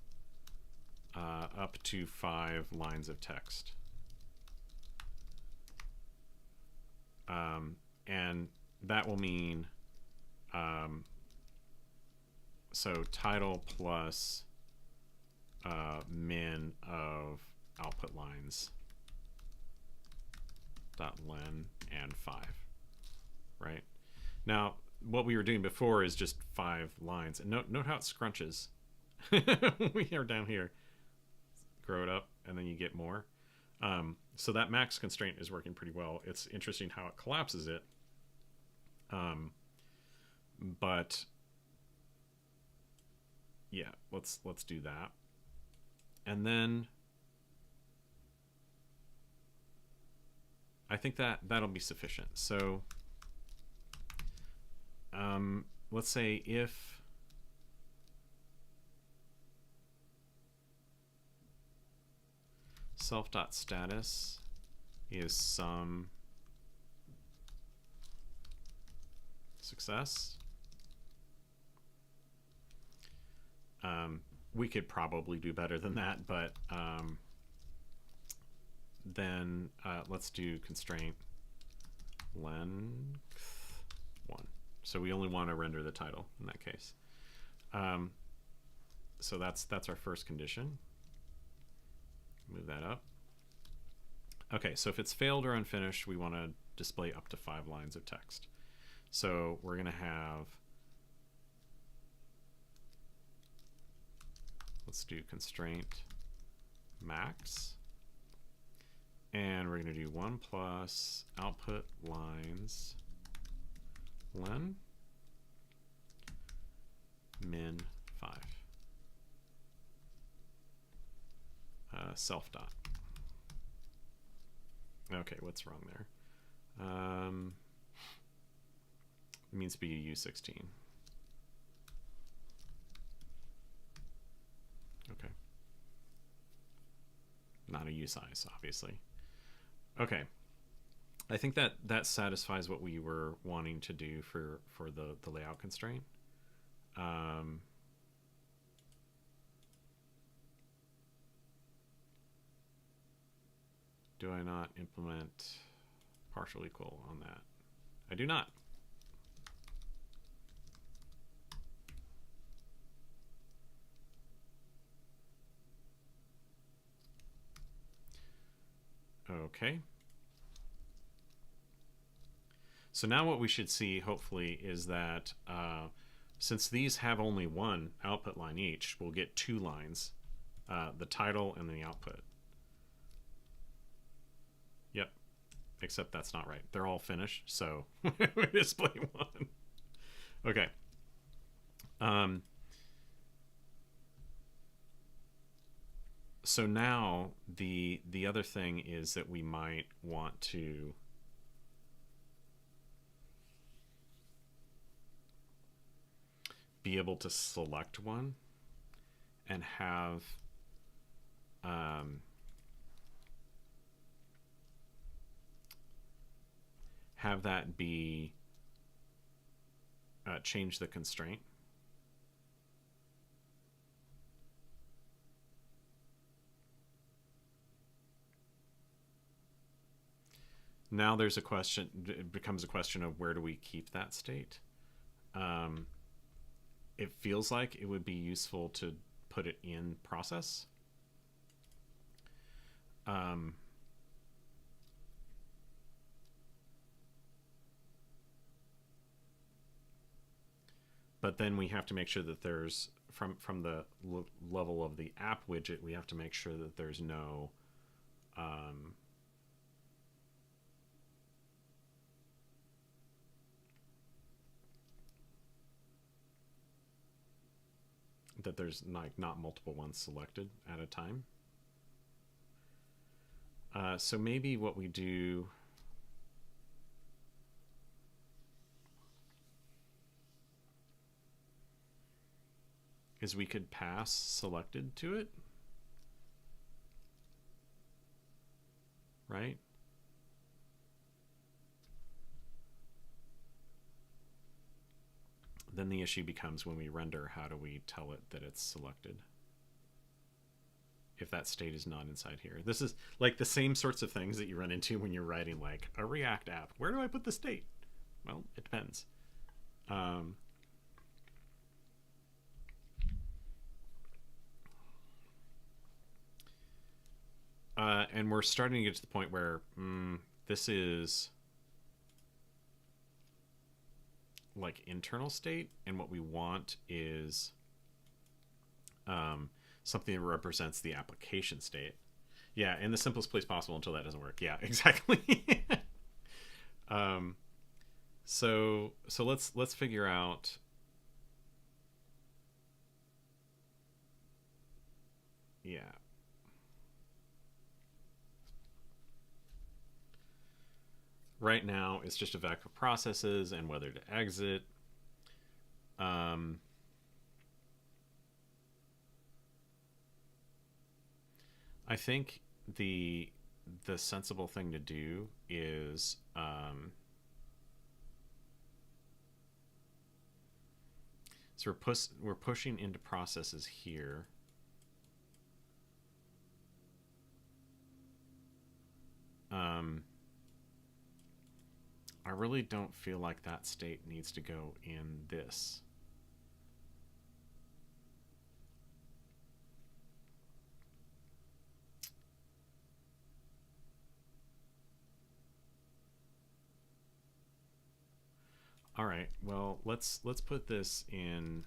up to 5 lines of text. And that will mean so title plus min of output lines dot len and 5, right? Now what we were doing before is just 5 lines, and note how it scrunches. We are down here, grow it up, and then you get more. So that max constraint is working pretty well. It's interesting how it collapses it, but yeah, let's do that. And then I think that'll be sufficient. So let's say if self.status is some success, we could probably do better than that, but then let's do constraint length 1. So we only want to render the title in that case. So that's our first condition. Move that up. Okay, so if it's failed or unfinished, we want to display up to 5 lines of text. So we're going to have, let's do constraint max, and we're going to do 1 plus output lines len min 5 self dot. Okay, what's wrong there? It means to be a U16. Okay. Not a U size, obviously. Okay. I think that satisfies what we were wanting to do for the layout constraint. Do I not implement partial equal on that? I do not. Okay. So now what we should see, hopefully, is that since these have only 1 output line each, we'll get 2 lines, the title and the output. Yep, except that's not right. They're all finished, so we display 1. Okay. So now the other thing is that we might want to be able to select one and have that be change the constraint. Now there's a question, it becomes a question of where do we keep that state? It feels like it would be useful to put it in process. But then we have to make sure that there's, from the level of the app widget, we have to make sure that there's no that there's not multiple ones selected at a time. So maybe what we do is we could pass selected to it, right? Then the issue becomes when we render, how do we tell it that it's selected if that state is not inside here? This is like the same sorts of things that you run into when you're writing like a React app. Where do I put the state? Well, it depends. And we're starting to get to the point where this is like internal state, and what we want is something that represents the application state. Yeah, in the simplest place possible until that doesn't work. Yeah, exactly. So let's figure out Yeah. Right now, it's just a vec of processes and whether to exit. Um, I think the sensible thing to do is so we're pushing into processes here. I really don't feel like that state needs to go in this. All right. Well, let's put this in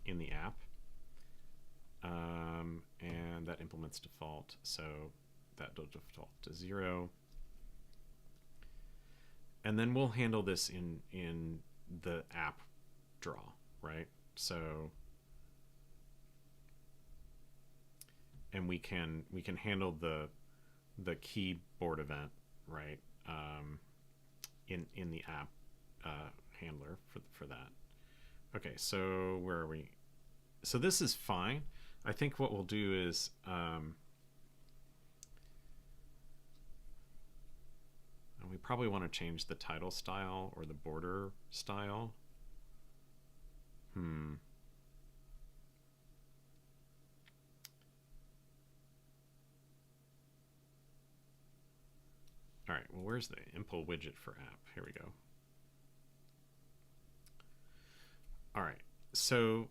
the app, and that implements default. So that will default to 0, and then we'll handle this in the app draw, right? So, and we can handle the keyboard event, right? In the app handler for that. Okay, so where are we? So this is fine. I think what we'll do is we probably want to change the title style or the border style. All right, well, where's the impl widget for app? Here we go. All right, so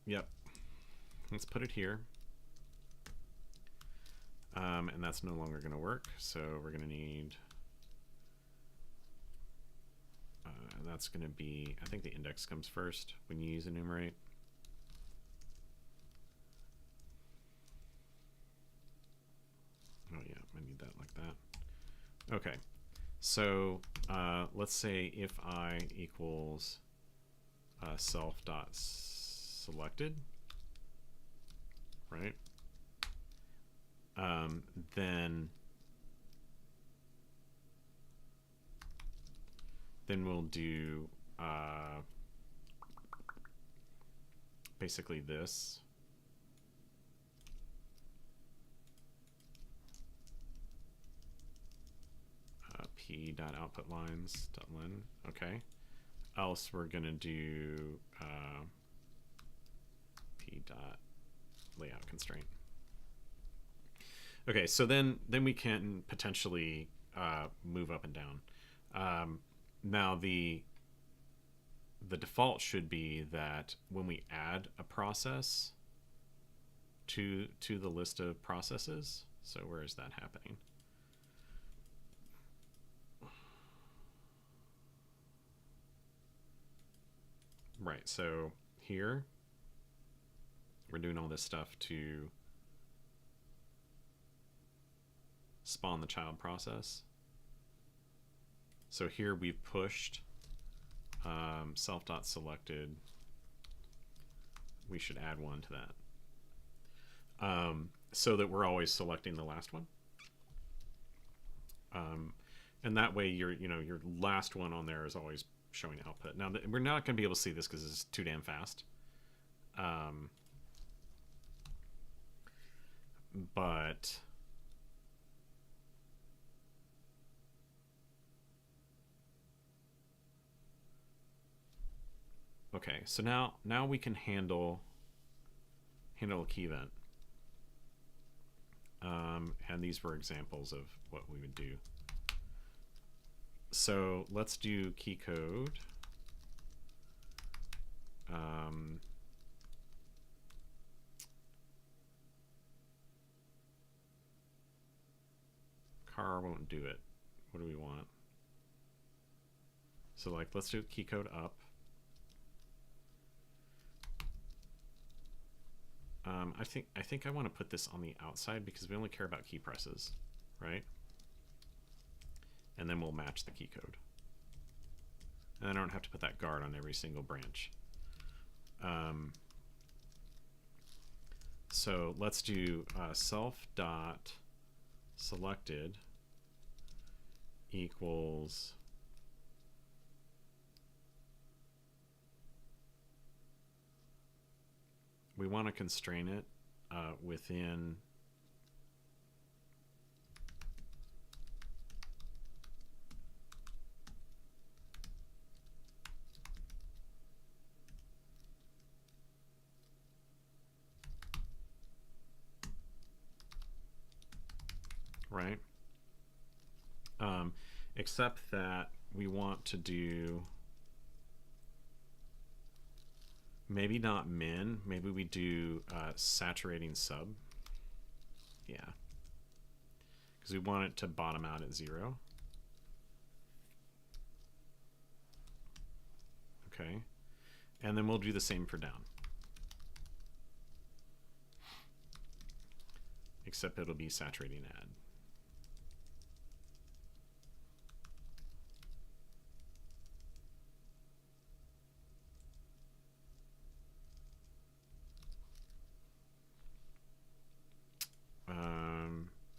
yep, let's put it here. And that's no longer going to work, so we're going to need, that's going to be, I think the index comes first when you use enumerate. Oh yeah, I need that like that. Okay, so let's say if I equals self dot selected, right? Then we'll do basically this. P.outputlines.len. Okay. Else we're gonna do P.layout constraint. Okay, so then we can potentially move up and down. Now the default should be that when we add a process to the list of processes, so where is that happening? Right, so here we're doing all this stuff to spawn the child process. So here we've pushed self.selected. We should add one to that, so that we're always selecting the last one. And that way your last one on there is always showing output. Now we're not going to be able to see this because it's too damn fast. But okay, so now we can handle a key event. And these were examples of what we would do. So let's do key code. Car won't do it. What do we want? So like, let's do key code up. I think I want to put this on the outside because we only care about key presses, right? and then we'll match the key code. And I don't have to put that guard on every single branch. So let's do self dot selected equals we want to constrain it within right? Except that we want to do maybe not min, maybe we do saturating sub. Yeah. Because we want it to bottom out at 0. Okay. And then we'll do the same for down. Except it'll be saturating add.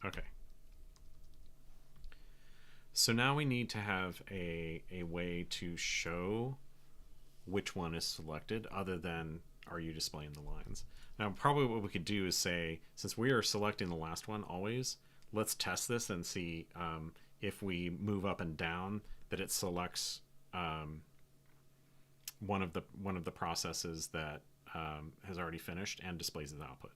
Okay. So now we need to have a way to show which one is selected other than are you displaying the lines. Now probably what we could do is say, since we are selecting the last one always, let's test this and see if we move up and down that it selects one of the processes that has already finished and displays the output.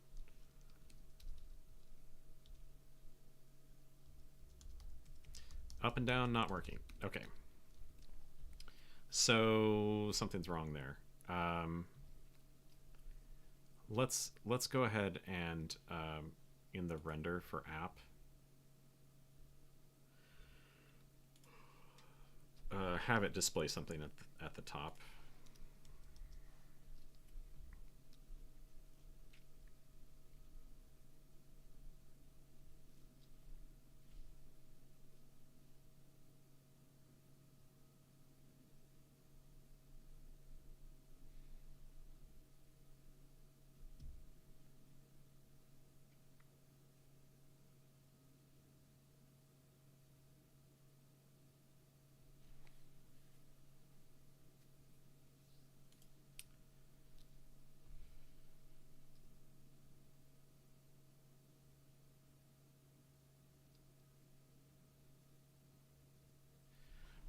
Up and down, not working. Okay. So something's wrong there. Let's go ahead and in the render for app, have it display something at the top.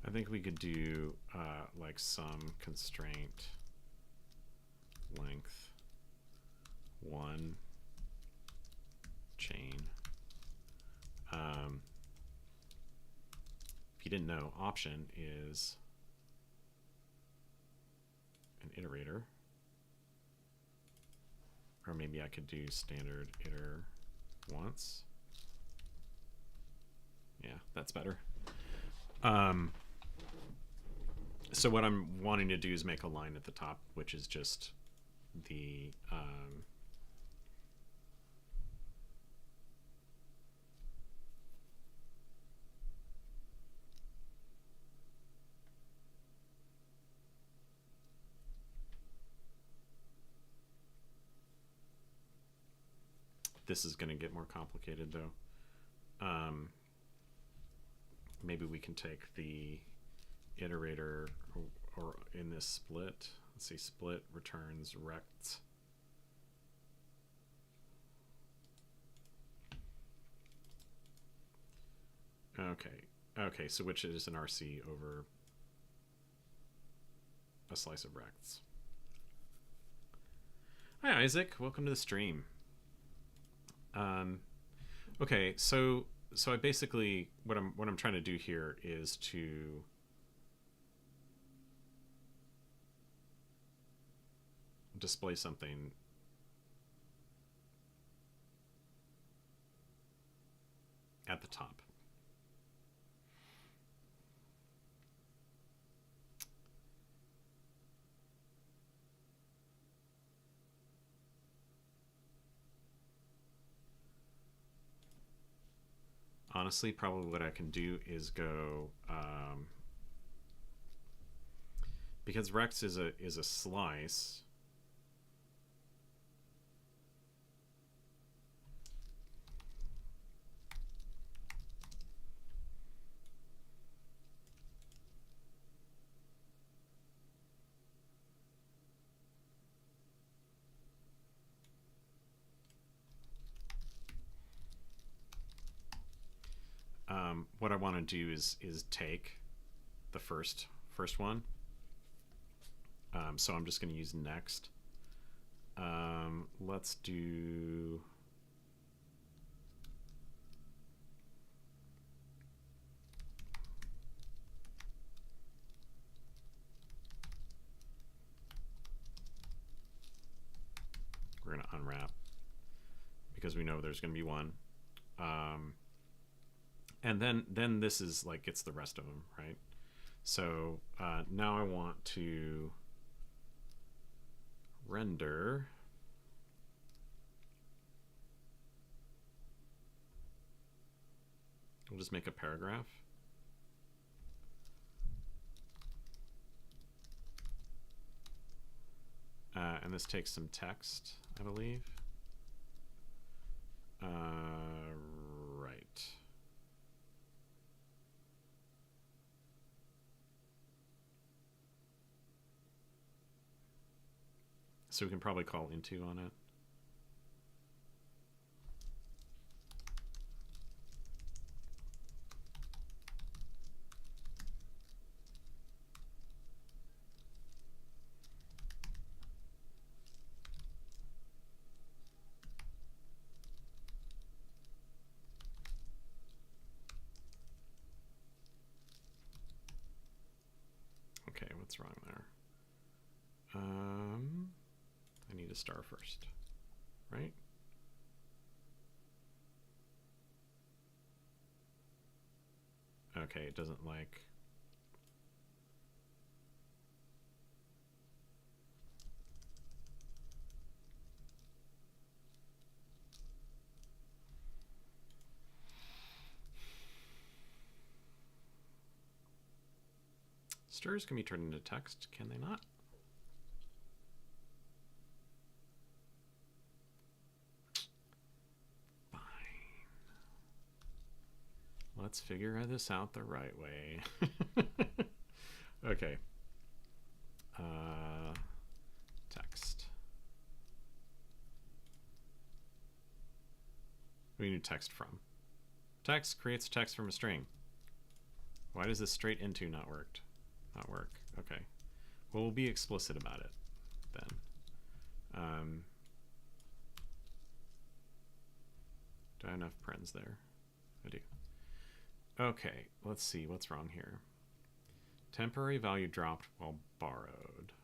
I think we could do like some constraint length 1 chain. If you didn't know, option is an iterator. Or maybe I could do standard iter once. Yeah, that's better. So what I'm wanting to do is make a line at the top, which is just the this is going to get more complicated though. Maybe we can take the iterator or in this split, let's see, split returns rect. Okay, so which is an RC over a slice of rects. Hi Isaac, welcome to the stream. Okay, so I basically what I'm trying to do here is to display something at the top. honestly, probably what I can do is go because rex is a slice. What I want to do is take the first one. So I'm just going to use next. Let's do. We're going to unwrap because we know there's going to be one. And then this is like it's the rest of them, right? So now I want to render we'll just make a paragraph. And this takes some text, I believe. Right. So we can probably call into on it. Okay, what's wrong there? I need a star first, right? Okay, it doesn't like. Stars can be turned into text, can they not? Fine. Let's figure this out the right way. Okay. Text. We need text from. Text creates text from a string. Why does this straight into not work? Okay. Well, we'll be explicit about it then. Do I have enough parens there? I do. Okay, let's see what's wrong here. Temporary value dropped while borrowed.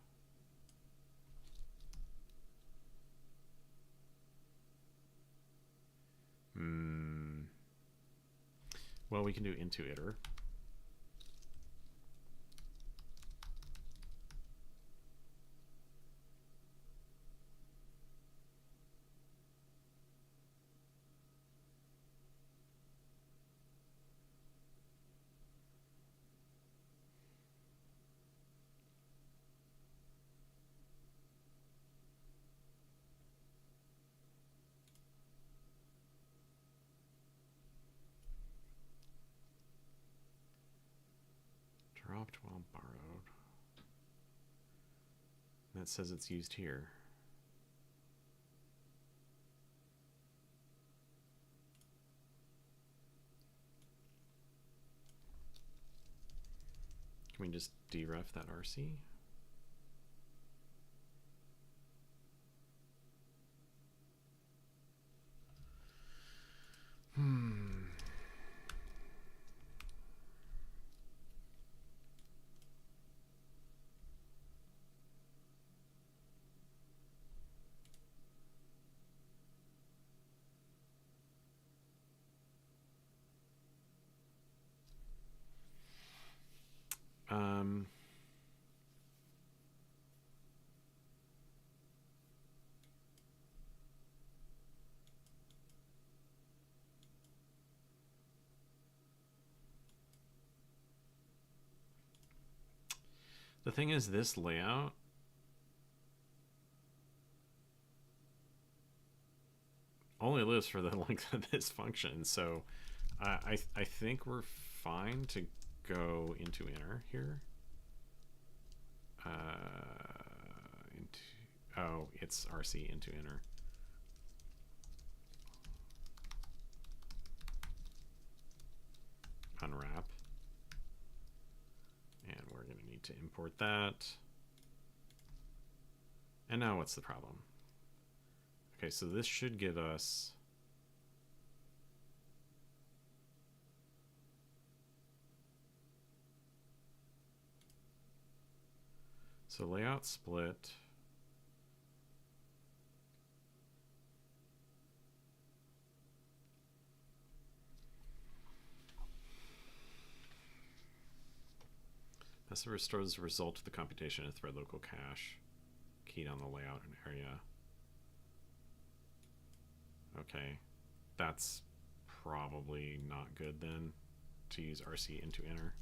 Well, we can do into iter. Dropped while borrowed. That says it's used here. Can we just deref that RC? The thing is, this layout only lives for the length of this function, so I think we're fine to go into inner here. Oh, it's RC into inner. Unwrap. And we're going to need to import that. And now what's the problem? Okay, so this should give us... So layout split. This restores the result of the computation in thread local cache. Keyed on the layout and area. Okay, that's probably not good then, to use RC into inner.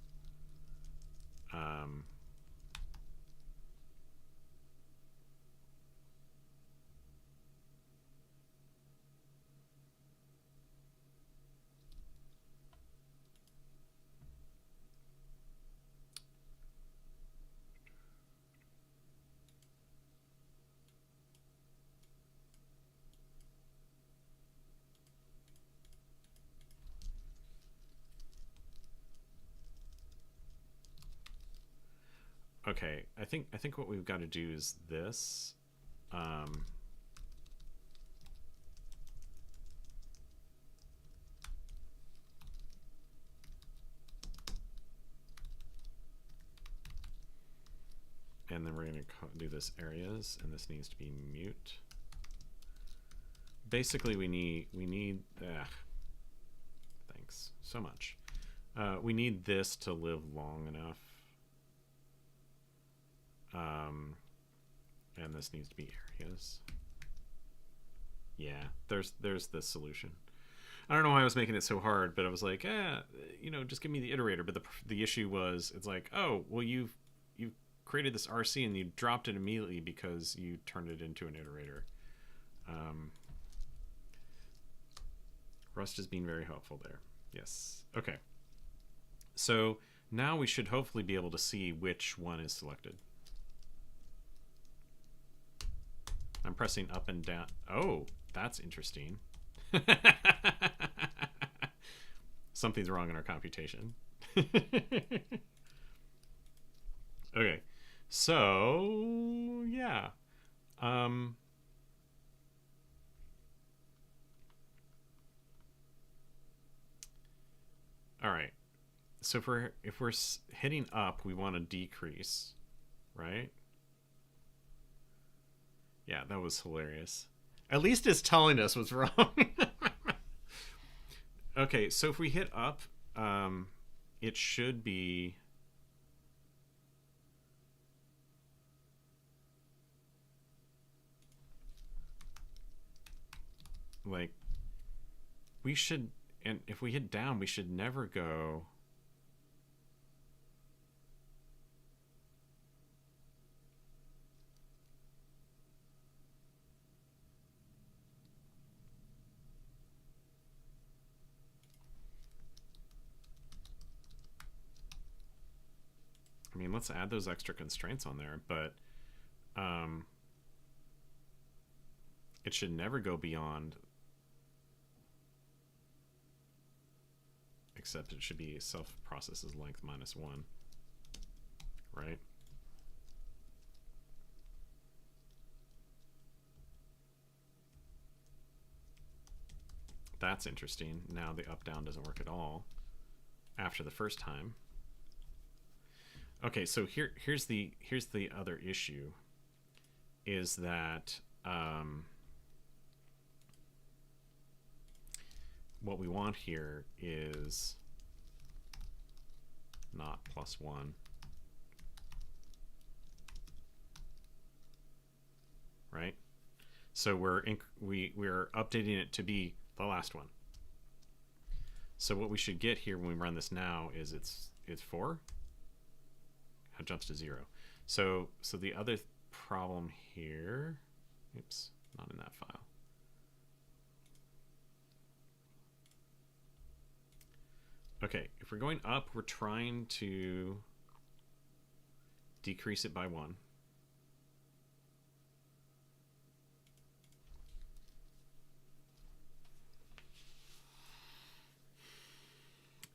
Okay, I think what we've got to do is this. And then we're going to do this areas, and this needs to be mute. Basically, we need. Thanks so much. We need this to live long enough. And this needs to be areas. Yeah, there's the solution. I don't know why I was making it so hard, but I was like, you know, just give me the iterator. But the issue was, it's like, oh, well, you've created this RC and you dropped it immediately because you turned it into an iterator. Rust is being very helpful there. Yes. Okay. So now we should hopefully be able to see which one is selected. I'm pressing up and down. Oh, that's interesting. Something's wrong in our computation. Okay, so yeah. All right. So if we're hitting up, we want to decrease, right? Yeah, that was hilarious. At least it's telling us what's wrong. Okay, so if we hit up, it should be... like, we should... and if we hit down, we should never go... I mean, let's add those extra constraints on there, but it should never go beyond, except it should be self processes length -1, right? That's interesting. Now the up down doesn't work at all after the first time. Okay, so here's the other issue, is that what we want here is not +1, right? So we're updating it to be the last one. So what we should get here when we run this now is it's 4. It jumps to 0. So the other problem here, oops, not in that file. Okay, if we're going up, we're trying to decrease it by 1.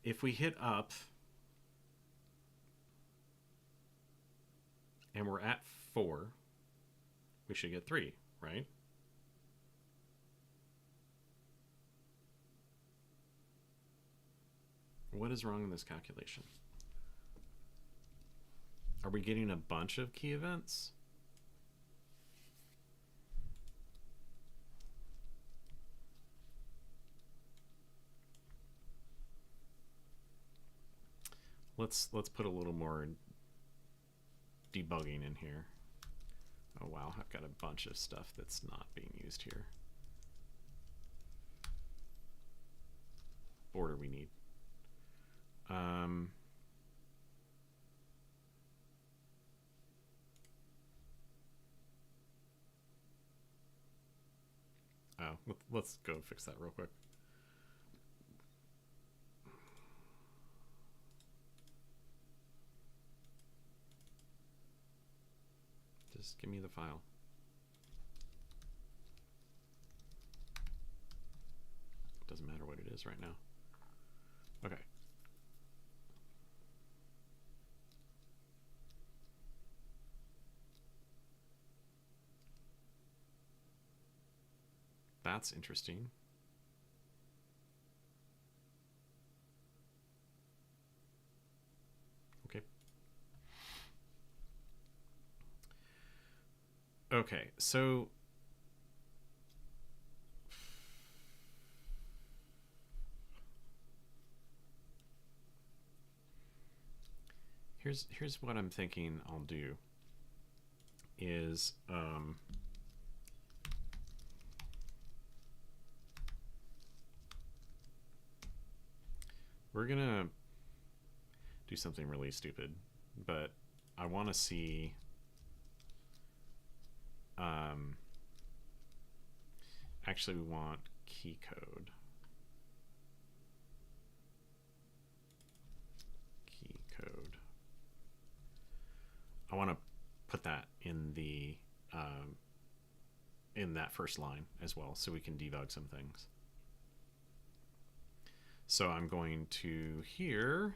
If we hit up and we're at 4, we should get 3, right? What is wrong in this calculation? Are we getting a bunch of key events? Let's put a little more debugging in here. Oh wow, I've got a bunch of stuff that's not being used here. Border we need. Oh, let's go fix that real quick. Just give me the file. It doesn't matter what it is right now. Okay. That's interesting. Okay. Okay, so here's what I'm thinking I'll do is we're gonna do something really stupid, but I want to see actually we want key code. I want to put that in the in that first line as well, so we can debug some things. So I'm going to here.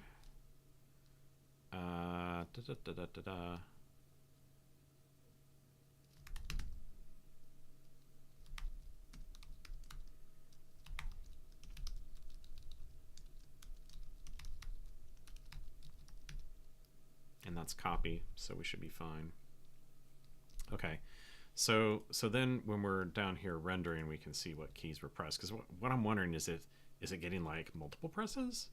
And that's copy, so we should be fine. Okay, so then when we're down here rendering, we can see what keys were pressed. Because what I'm wondering is it getting like multiple presses?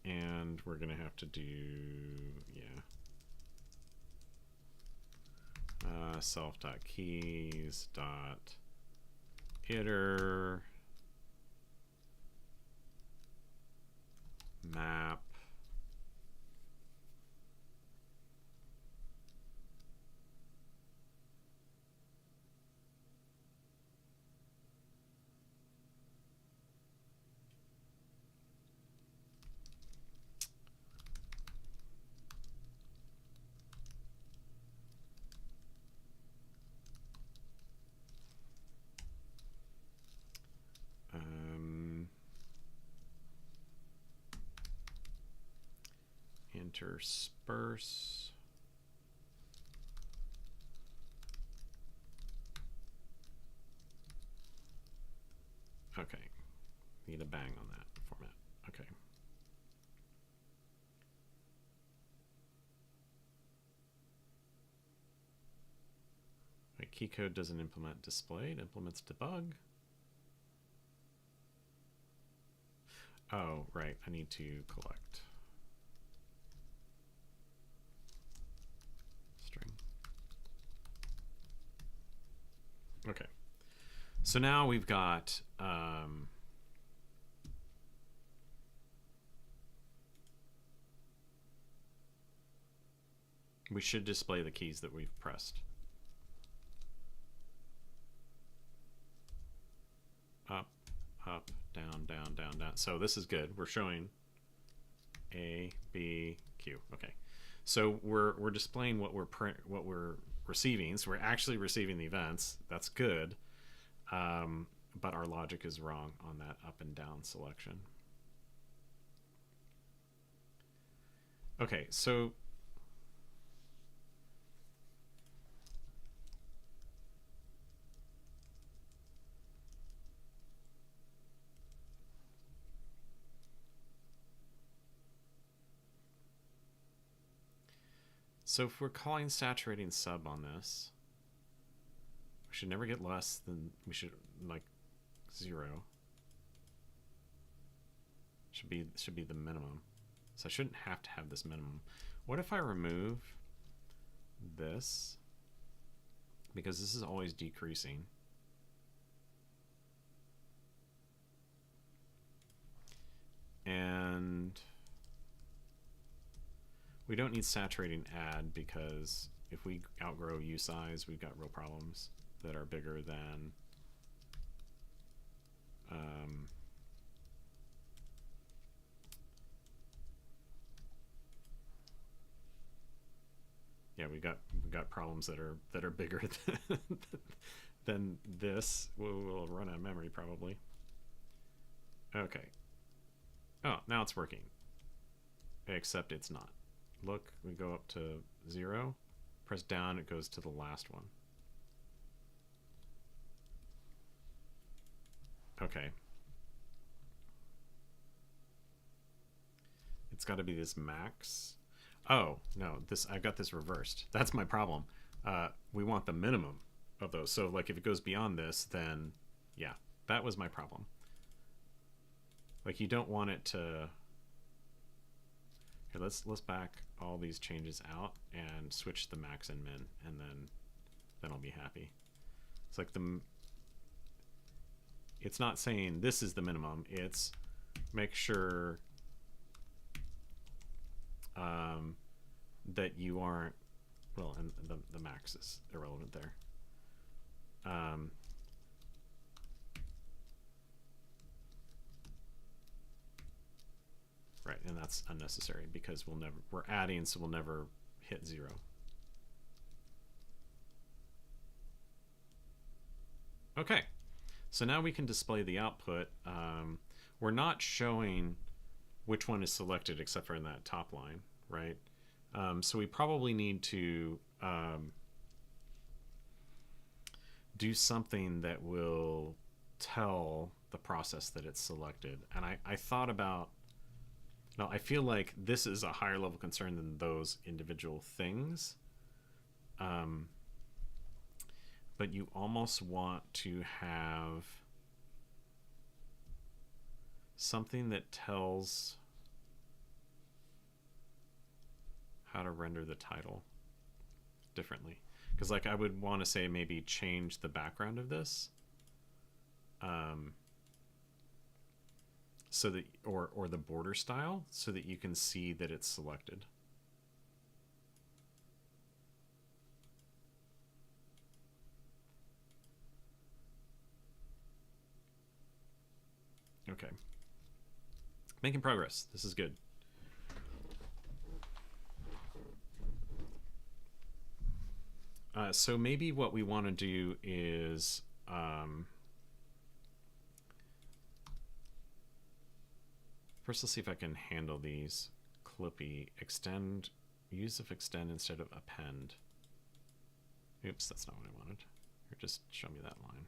And we're gonna have to do, yeah, self.keys.iter map intersperse. Okay, need a bang on that format. Okay. Key code doesn't implement display, it implements debug. Oh, right, I need to collect string. Okay, so now we've got We should display the keys that we've pressed. Up, up, down, down, down, down. So this is good. We're showing A, B, Q. Okay. So we're displaying what we're receiving. So we're actually receiving the events. That's good. But our logic is wrong on that up and down selection. Okay, so if we're calling saturating sub on this, we should never get less than, we should like 0. Should be the minimum. So I shouldn't have to have this minimum. What if I remove this? Because this is always decreasing. And we don't need saturating add, because if we outgrow U size, we've got real problems that are bigger than yeah, we got problems that are bigger than this. We'll run out of memory probably. Okay. Oh, now it's working. Except it's not. Look, we go up to 0. Press down, it goes to the last one. Okay. It's got to be this max. Oh, no, I've got this reversed. That's my problem. We want the minimum of those. So like if it goes beyond this, then yeah, that was my problem. Like you don't want it to. Here, let's back all these changes out and switch the max and min, and then I'll be happy. It's like it's not saying this is the minimum. It's make sure that you aren't, well, and the max is irrelevant there. Right, and that's unnecessary because we're adding, so we'll never hit 0. Okay, so now we can display the output. We're not showing which one is selected except for in that top line, right? So we probably need to do something that will tell the process that it's selected. And I thought about, no, I feel like this is a higher level concern than those individual things. But you almost want to have something that tells how to render the title differently. Because like I would want to say maybe change the background of this. So that, or the border style, so that you can see that it's selected. Okay. Making progress. This is good. So maybe what we want to do is first let's see if I can handle these. Clippy, extend, use of extend instead of append. Oops, that's not what I wanted. Here, just show me that line.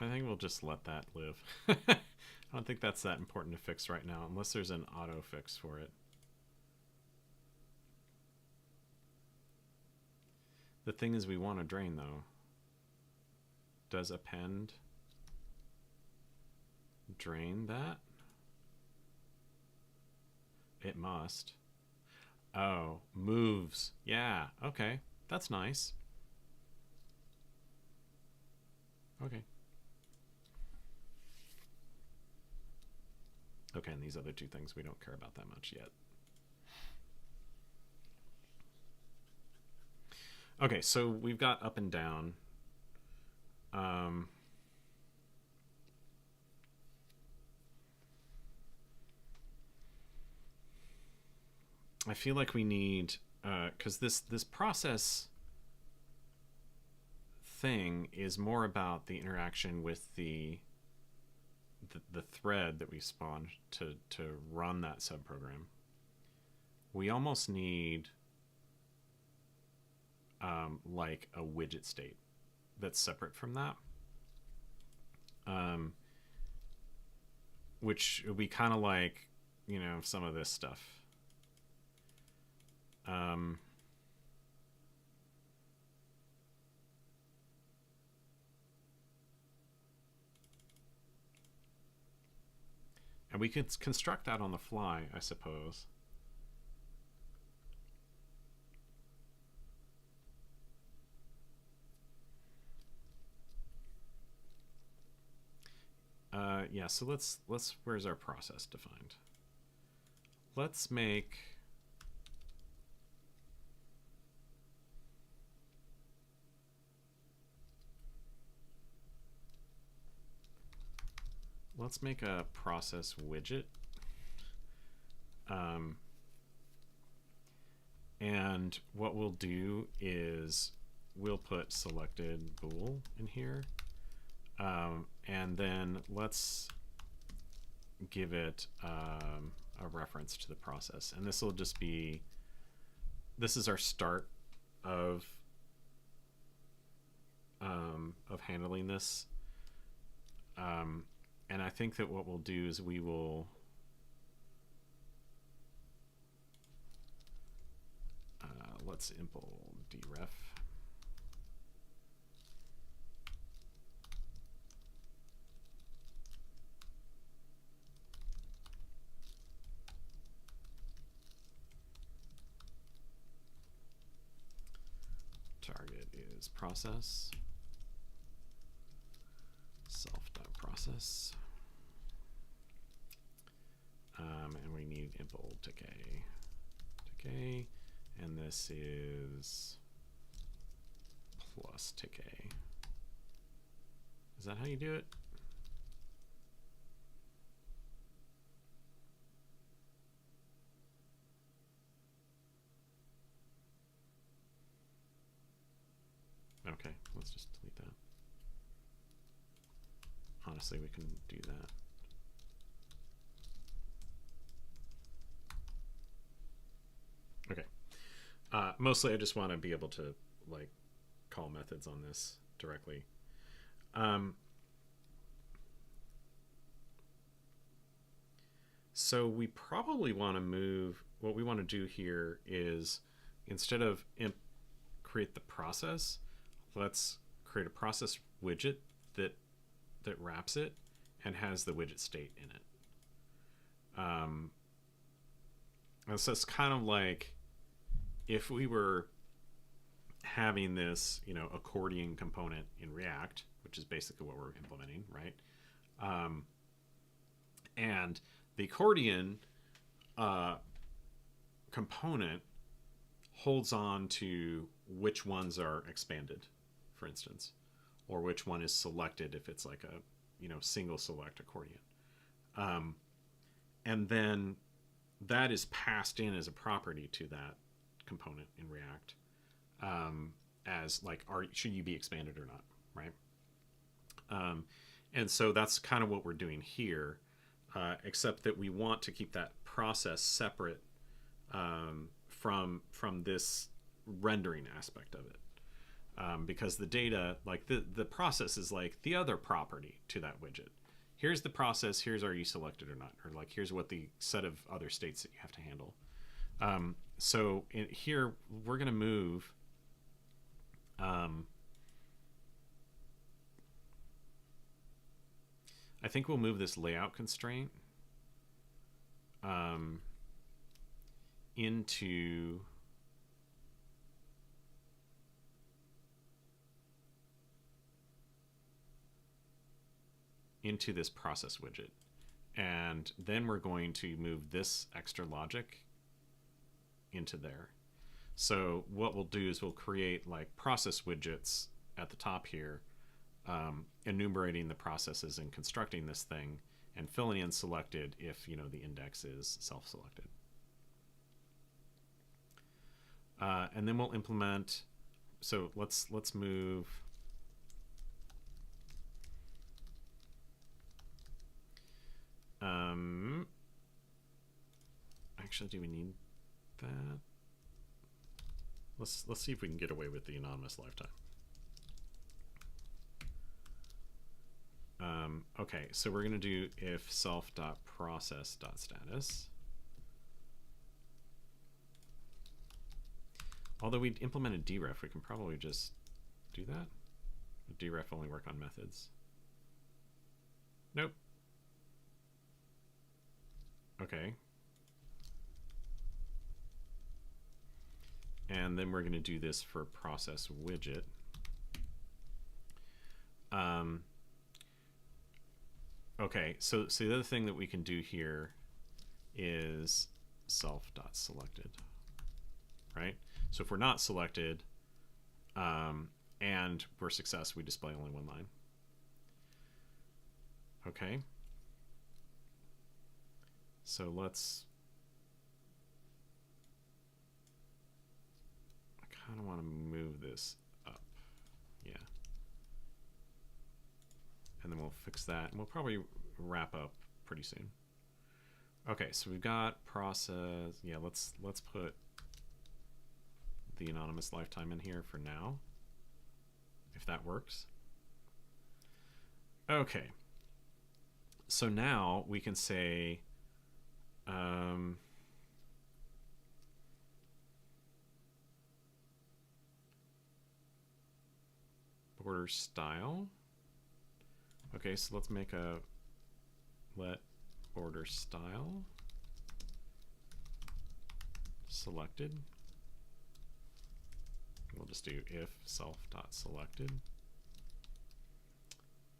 I think we'll just let that live. I don't think that's that important to fix right now, unless there's an auto fix for it. The thing is, we want to drain, though. Does append drain that? It must. Oh, moves. Yeah, okay. That's nice. Okay. Okay, and these other two things we don't care about that much yet. Okay, so we've got up and down. I feel like we need, because this process thing is more about the interaction with the thread that we spawned to run that subprogram. We almost need like a widget state that's separate from that, which would be kind of like, you know, some of this stuff. And we could construct that on the fly, I suppose. Yeah, so let's where's our process defined? Let's make a process widget. And what we'll do is we'll put selected bool in here. And then let's give it a reference to the process. And this will just be, this is our start of handling this. And I think that what we'll do is we will let's impl dref. Target is process. Self.process. And we need impl decay. And this is plus decay. Is that how you do it? Okay, let's just delete that. Honestly, we can do that. Okay. Mostly I just want to be able to like call methods on this directly. So we probably want to move, what we want to do here is instead of imp create the process, let's create a process widget that wraps it and has the widget state in it. And so it's kind of like if we were having this, you know, accordion component in React, which is basically what we're implementing, right? And the accordion component holds on to which ones are expanded, for instance, or which one is selected if it's like a, you know, single select accordion. And then that is passed in as a property to that component in React, as like, should you be expanded or not, right? And so that's kind of what we're doing here, except that we want to keep that process separate from this rendering aspect of it. because the data, like the process is like the other property to that widget. Here's the process, here's are you selected or not, or like here's what the set of other states that you have to handle. So here we're going to move I think we'll move this layout constraint into this process widget. And then we're going to move this extra logic into there. So what we'll do is we'll create like process widgets at the top here, enumerating the processes and constructing this thing and filling in selected if, you know, the index is self-selected. And then we'll implement, so let's move actually, do we need that? Let's see if we can get away with the anonymous lifetime. Okay, so we're gonna do if self.process.status. Although we implemented deref, we can probably just do that. Deref only work on methods. Nope. Okay. And then we're going to do this for process widget. Okay, so the other thing that we can do here is self.selected, right? So if we're not selected and we're success, we display only one line. Okay. So let's, I kind of want to move this up. Yeah. And then we'll fix that, and we'll probably wrap up pretty soon. Okay, so we've got process. Yeah, let's put the anonymous lifetime in here for now, if that works. Okay. So now we can say border style. Okay, so let's make a let border style selected. We'll just do if self.selected.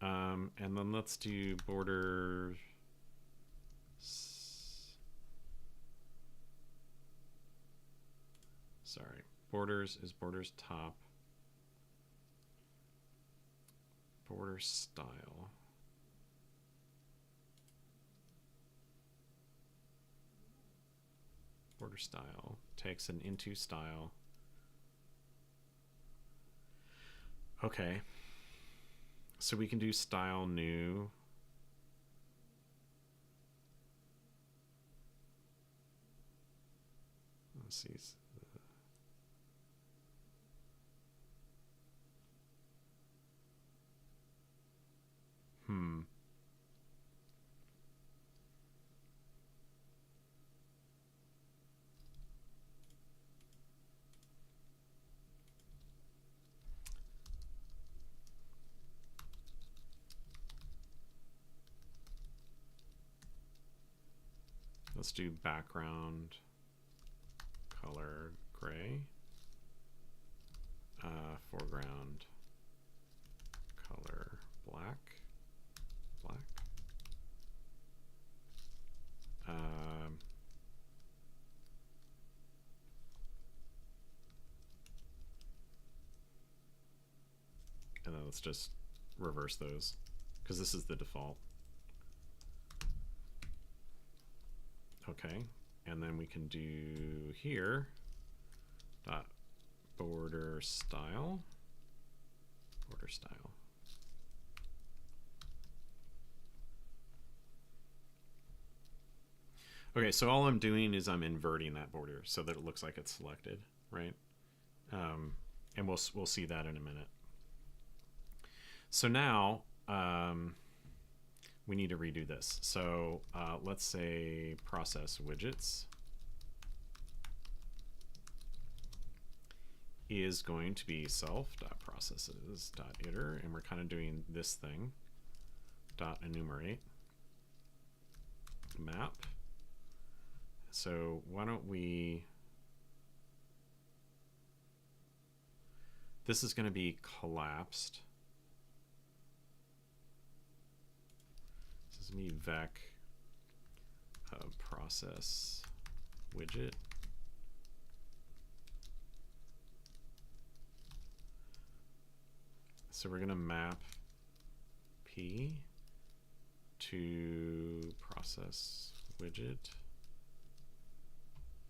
And then let's do border borders is borders top, border style. Border style takes an into style. Okay. So we can do style new. Let's see. Let's do background color gray, foreground color black. And then let's just reverse those because this is the default. Okay, and then we can do here dot border style. Okay, so all I'm doing is I'm inverting that border so that it looks like it's selected, right? and we'll see that in a minute. So now we need to redo this. So let's say process widgets is going to be self.processes.iter, and we're kind of doing this thing, .enumerate map. So why don't we, this is going to be collapsed. This is going to be vec process widget. So we're going to map P to process widget.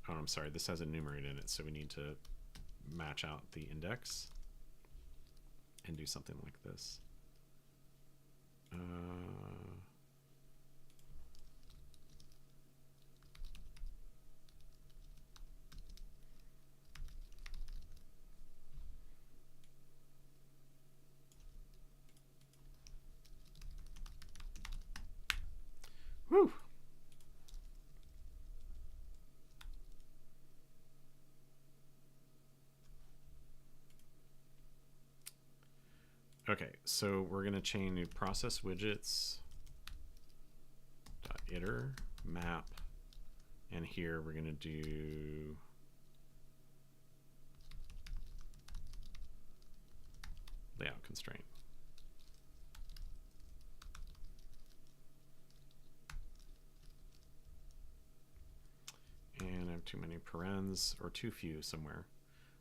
Oh, I'm sorry, this has enumerate in it, so we need to match out the index and do something like this. Whew. Okay, so we're going to chain new process widgets .iter map, and here we're going to do layout constraint. And I have too many parens, or too few somewhere.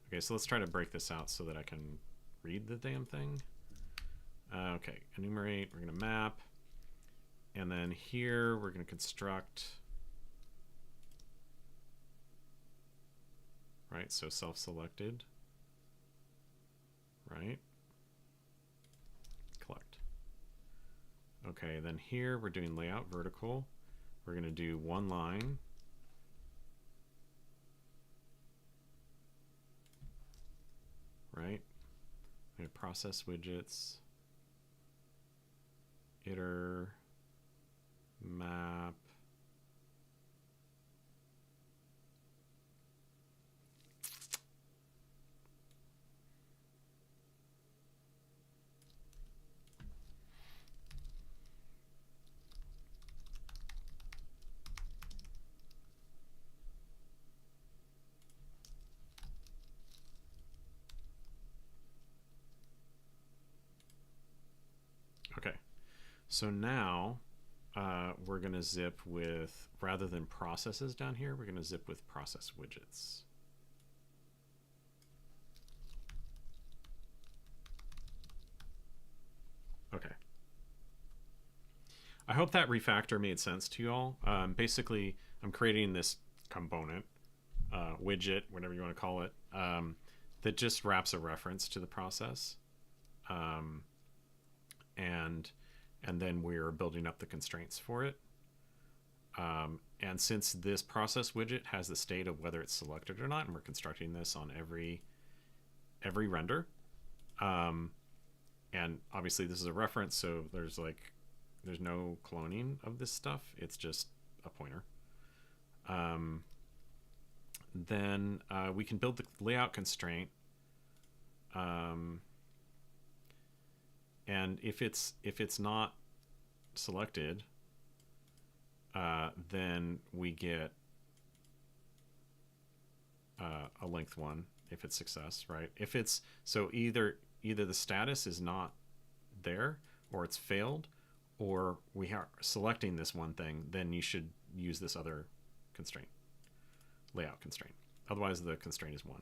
Okay, so let's try to break this out so that I can read the damn thing. Okay, enumerate, we're going to map. And then here we're going to construct, right? So self-selected, right? Collect. Okay, then here we're doing layout vertical. We're going to do one line. Right? We have process widgets, iter, map, okay. So now we're going to zip with, rather than processes down here, we're going to zip with process widgets. Okay. I hope that refactor made sense to you all. Basically, I'm creating this component, widget, whatever you want to call it, that just wraps a reference to the process. And then we're building up the constraints for it. And since this process widget has the state of whether it's selected or not, and we're constructing this on every render, and obviously this is a reference, so there's no cloning of this stuff. It's just a pointer. Then we can build the layout constraint. And if it's not selected, then we get a length one if it's success, right? If it's, so either the status is not there, or it's failed, or we are selecting this one thing, then you should use this other constraint, layout constraint. Otherwise the constraint is 1.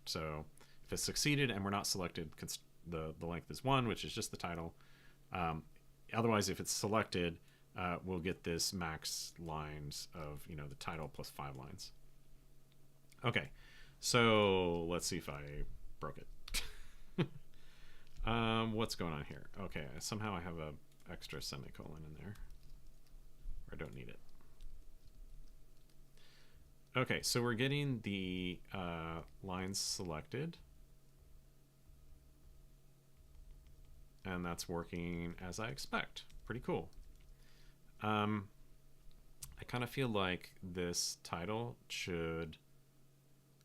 So if it's succeeded and we're not selected, the length is 1, which is just the title. Otherwise, if it's selected, we'll get this max lines of, the title plus 5 lines. Okay, so let's see if I broke it. What's going on here? Okay, somehow I have a extra semicolon in there. Or I don't need it. Okay, so we're getting the lines selected. and that's working as I expect. Pretty cool. I kind of feel like this title should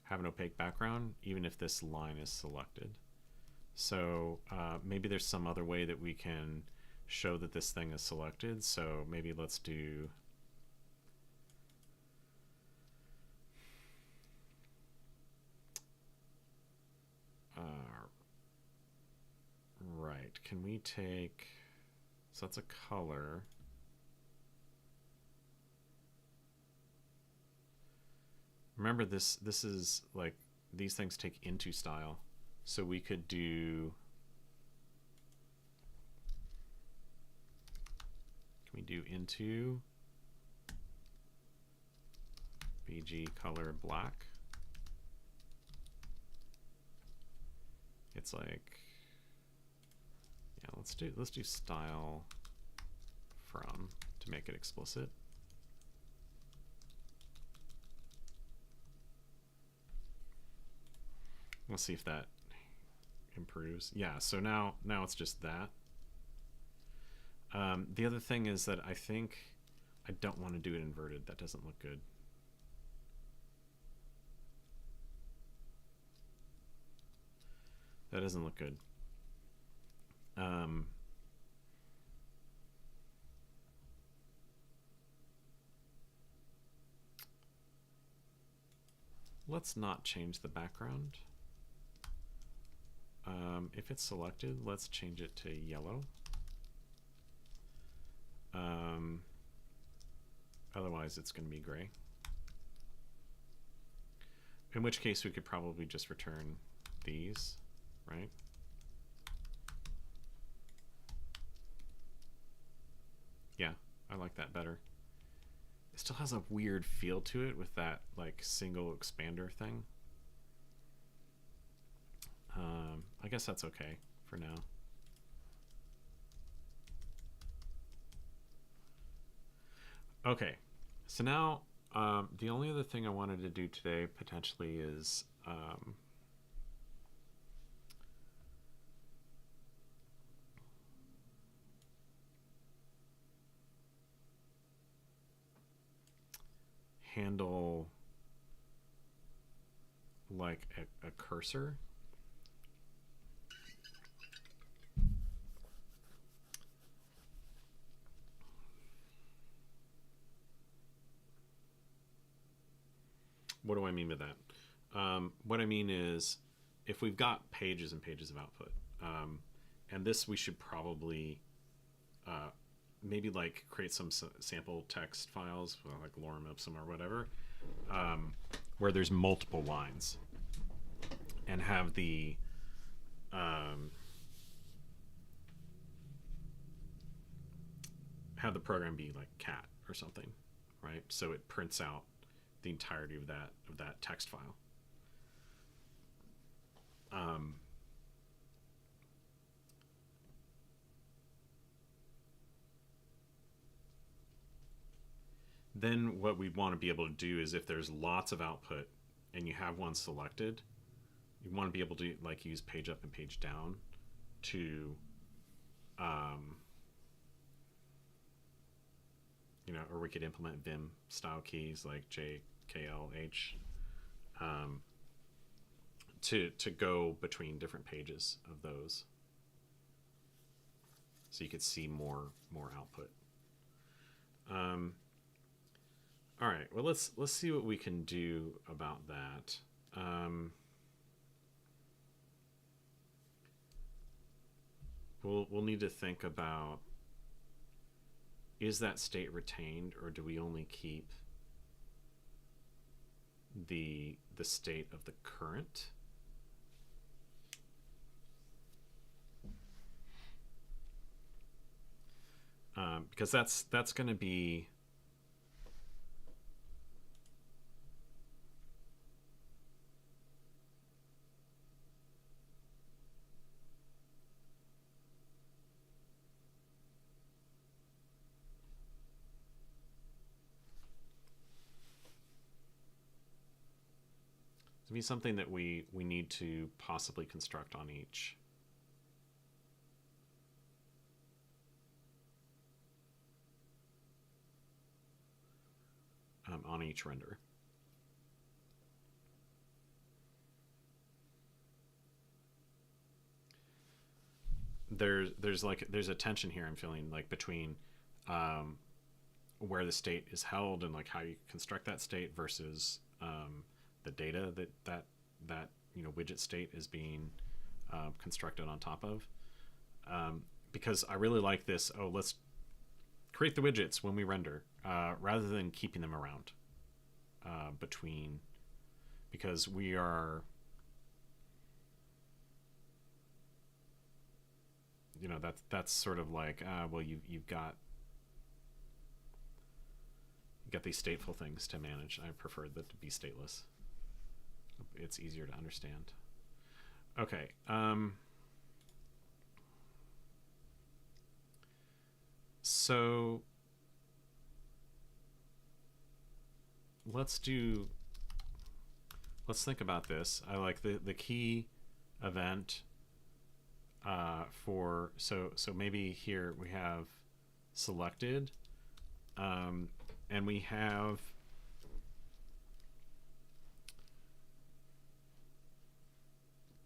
have an opaque background, even if this line is selected. So maybe there's some other way that we can show that this thing is selected. So maybe let's do right. Can we take, so that's a color. Remember this is like, these things take into style. So we could do, can we do into BG color black? It's like, yeah, let's do style from to make it explicit. Let's see if that improves. Yeah, so now it's just that. The other thing is that I think I don't want to do it inverted. That doesn't look good. That doesn't look good. Let's not change the background. If it's selected, let's change it to yellow. Otherwise, it's going to be gray. In which case, we could probably just return these, right? Yeah, I like that better. It still has a weird feel to it with that like single expander thing. I guess that's okay for now. Okay, so now the only other thing I wanted to do today potentially is handle like a cursor. What do I mean by that? What I mean is, if we've got pages and pages of output, and this we should probably maybe like create some sample text files, like lorem ipsum or whatever, where there's multiple lines, and have the program be like cat or something, right? So it prints out the entirety of that text file. Then what we want to be able to do is, if there's lots of output and you have one selected, you want to be able to like use page up and page down to you know, or we could implement Vim style keys like J, K, L, H to go between different pages of those, so you could see more output. All right, well let's see what we can do about that. We'll need to think about, is that state retained, or do we only keep the state of the current? Because that's going to be something that we need to possibly construct on each. on each render. There's a tension here I'm feeling, like between where the state is held and like how you construct that state versus the data that widget state is being constructed on top of. Because I really like this. Oh, let's create the widgets when we render, rather than keeping them around between, because we are, that's sort of like, well, you've got these stateful things to manage. I prefer that to be stateless. It's easier to understand. Okay. So let's think about this. I like the key event for, so maybe here we have selected, and we have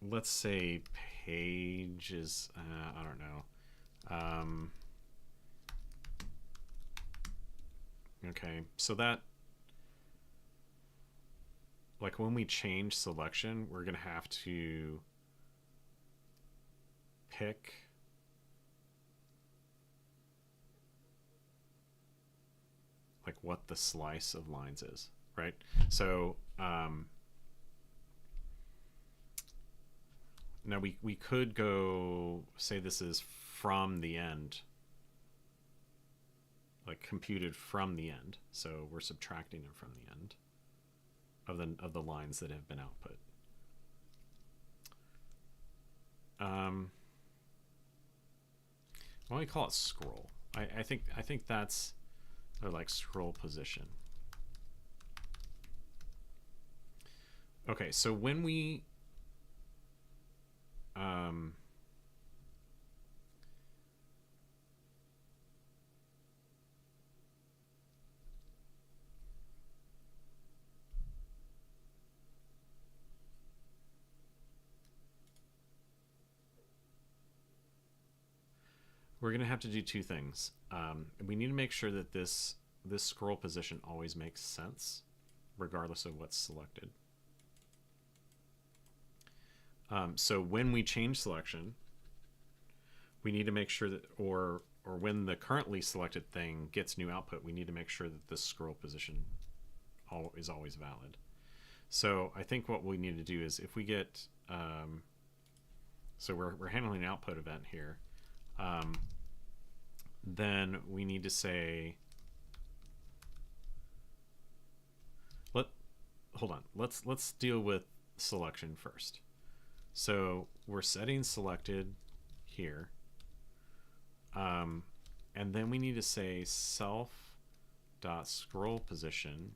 let's say pages, I don't know. Okay, so that, like when we change selection, we're gonna have to pick like what the slice of lines is, right? So now we could go say this is from the end, like computed from the end. So we're subtracting it from the end of the lines that have been output. Why do we call it scroll? I think that's, or like scroll position. Okay, so when we we're going to have to do two things. We need to make sure that this scroll position always makes sense, regardless of what's selected. So when we change selection, we need to make sure that, or when the currently selected thing gets new output, we need to make sure that the scroll position is always valid. So I think what we need to do is, if we get, so we're handling an output event here, then we need to say, hold on, let's deal with selection first. So we're setting selected here, and then we need to say self.scroll position.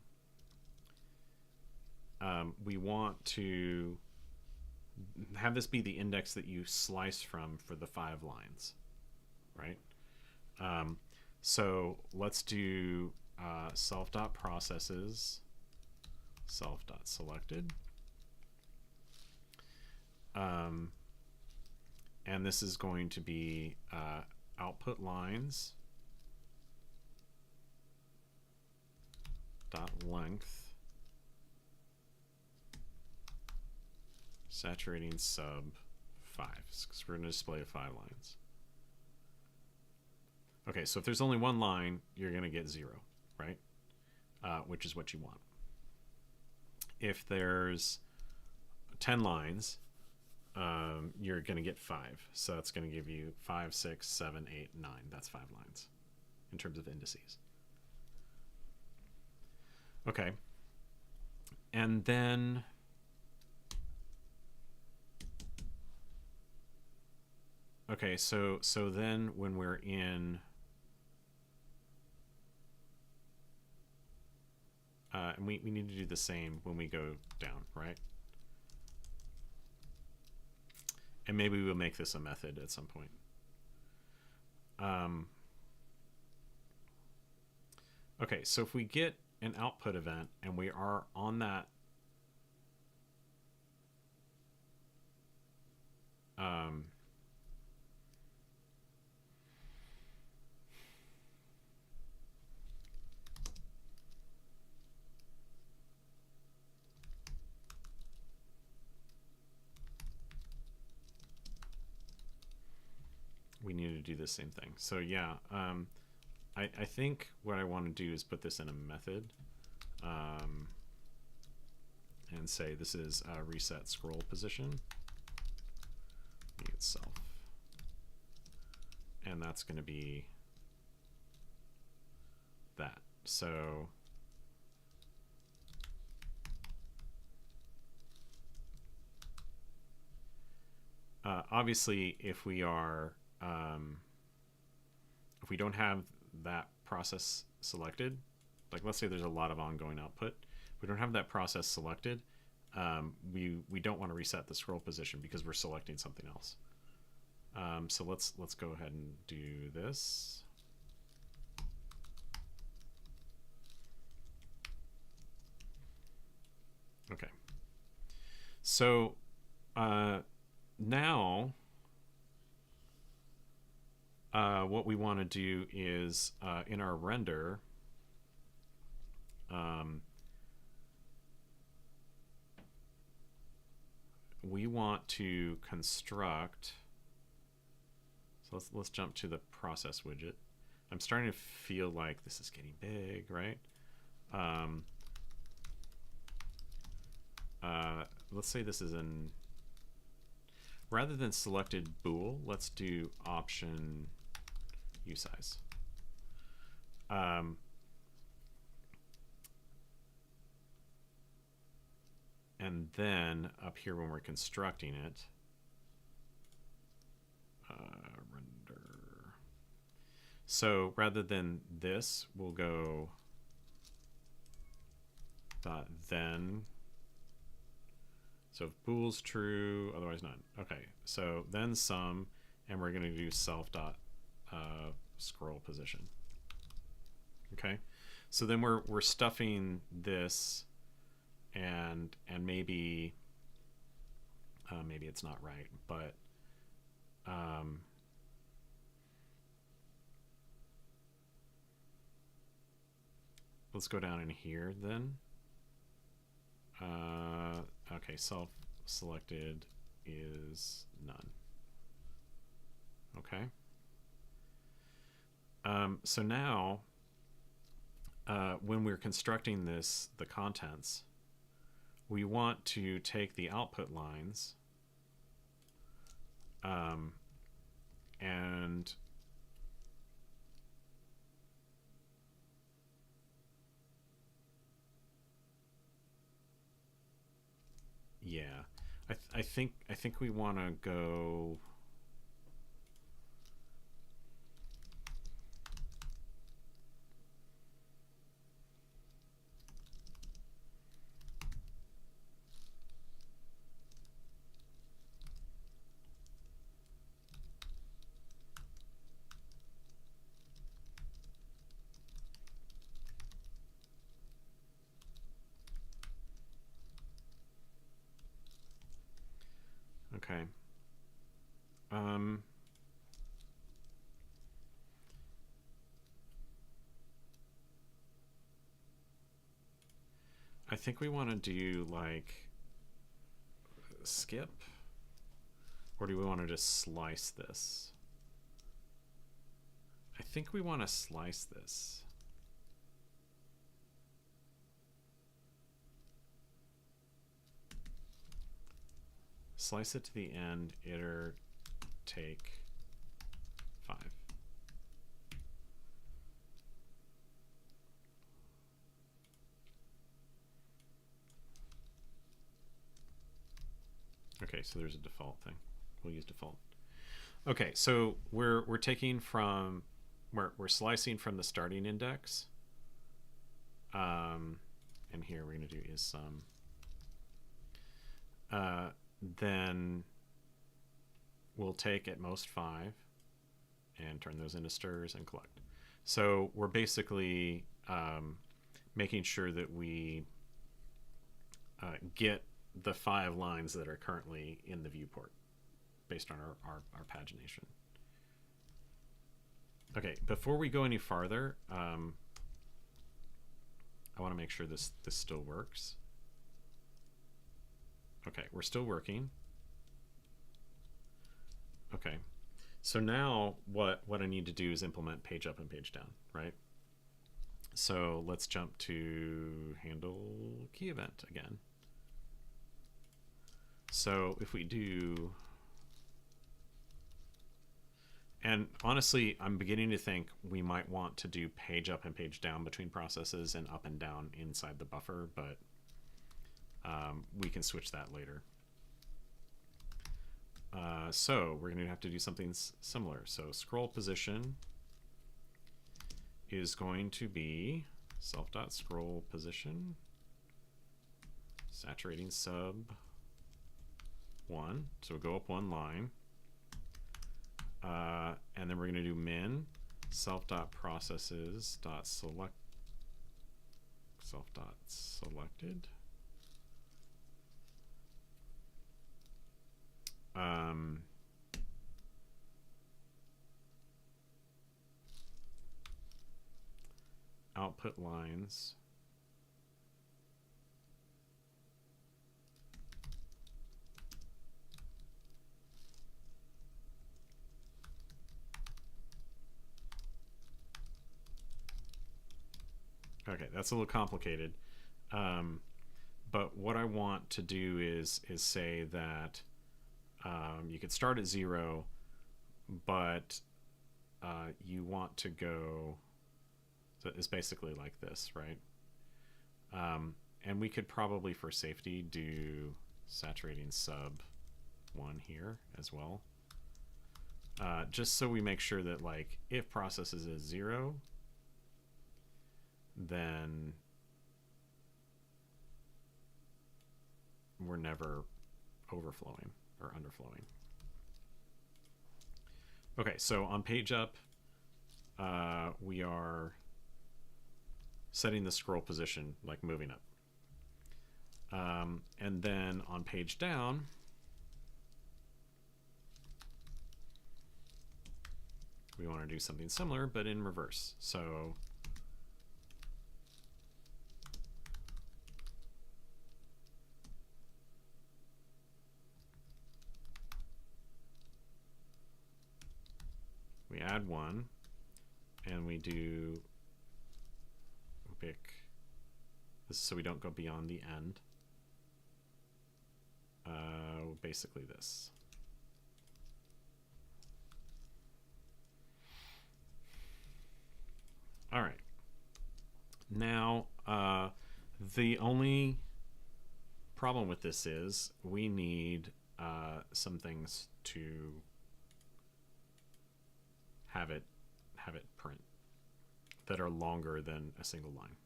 We want to have this be the index that you slice from for the 5 lines, right? So let's do self.processes, self.selected. And this is going to be output lines dot length saturating sub 5, because we're going to display 5 lines. Okay, so if there's only one line, you're going to get 0, right? Which is what you want. If there's 10 lines, you're going to get 5. So that's going to give you 5, 6, 7, 8, 9. That's 5 lines in terms of indices. Okay. And then okay, so then when we're in and we need to do the same when we go down, right? And maybe we'll make this a method at some point. Okay, so if we get an output event and we are on that um, we need to do the same thing. So yeah, I think what I want to do is put this in a method and say this is reset scroll position itself, and that's going to be that. So obviously if we are if we don't have that process selected, like let's say there's a lot of ongoing output, we don't have that process selected, we don't want to reset the scroll position because we're selecting something else. So let's go ahead and do this. Okay. So now what we want to do is in our render, we want to construct. So let's jump to the process widget. I'm starting to feel like this is getting big, right? Let's say this is in, rather than selected bool, let's do option usize. And then up here when we're constructing it, render. So rather than this, we'll go dot then. So if bool's true, otherwise none. Okay, so then sum, and we're going to do self dot scroll position. Okay, so then we're stuffing this, and maybe maybe it's not right, but let's go down in here then. Okay, self selected is none. Okay. So now, when we're constructing this, the contents, we want to take the output lines and yeah, I think we want to go. Okay. I think we want to do like skip, or do we want to just slice this? I think we want to slice this. Slice it to the end, iter take 5. Okay, so there's a default thing. We'll use default. Okay, so we're taking from, we're slicing from the starting index. And here we're going to do is sum. Then we'll take at most 5 and turn those into strs and collect. So we're basically making sure that we get the 5 lines that are currently in the viewport based on our pagination. Okay, before we go any farther, I want to make sure this still works. Okay, we're still working. Okay, so now what I need to do is implement page up and page down, right? So let's jump to handle key event again. So if we do, and honestly, I'm beginning to think we might want to do page up and page down between processes and up and down inside the buffer, but we can switch that later. So we're going to have to do something similar. So scroll position is going to be self.scroll position, saturating sub 1. So we'll go up 1 line. And then we're going to do min self.processes.select self.selected. Output lines okay, that's a little complicated, but what I want to do is say that you could start at 0, but you want to go, so it's basically like this, right? And we could probably, for safety, do saturating sub 1 here as well, just so we make sure that, like, if processes is 0, then we're never overflowing or underflowing. Okay, so on page up, we are setting the scroll position, like moving up. And then on page down, we want to do something similar, but in reverse. So we add 1, and we do pick this so we don't go beyond the end. Basically this. All right. Now, the only problem with this is we need some things to have it print that are longer than a single line.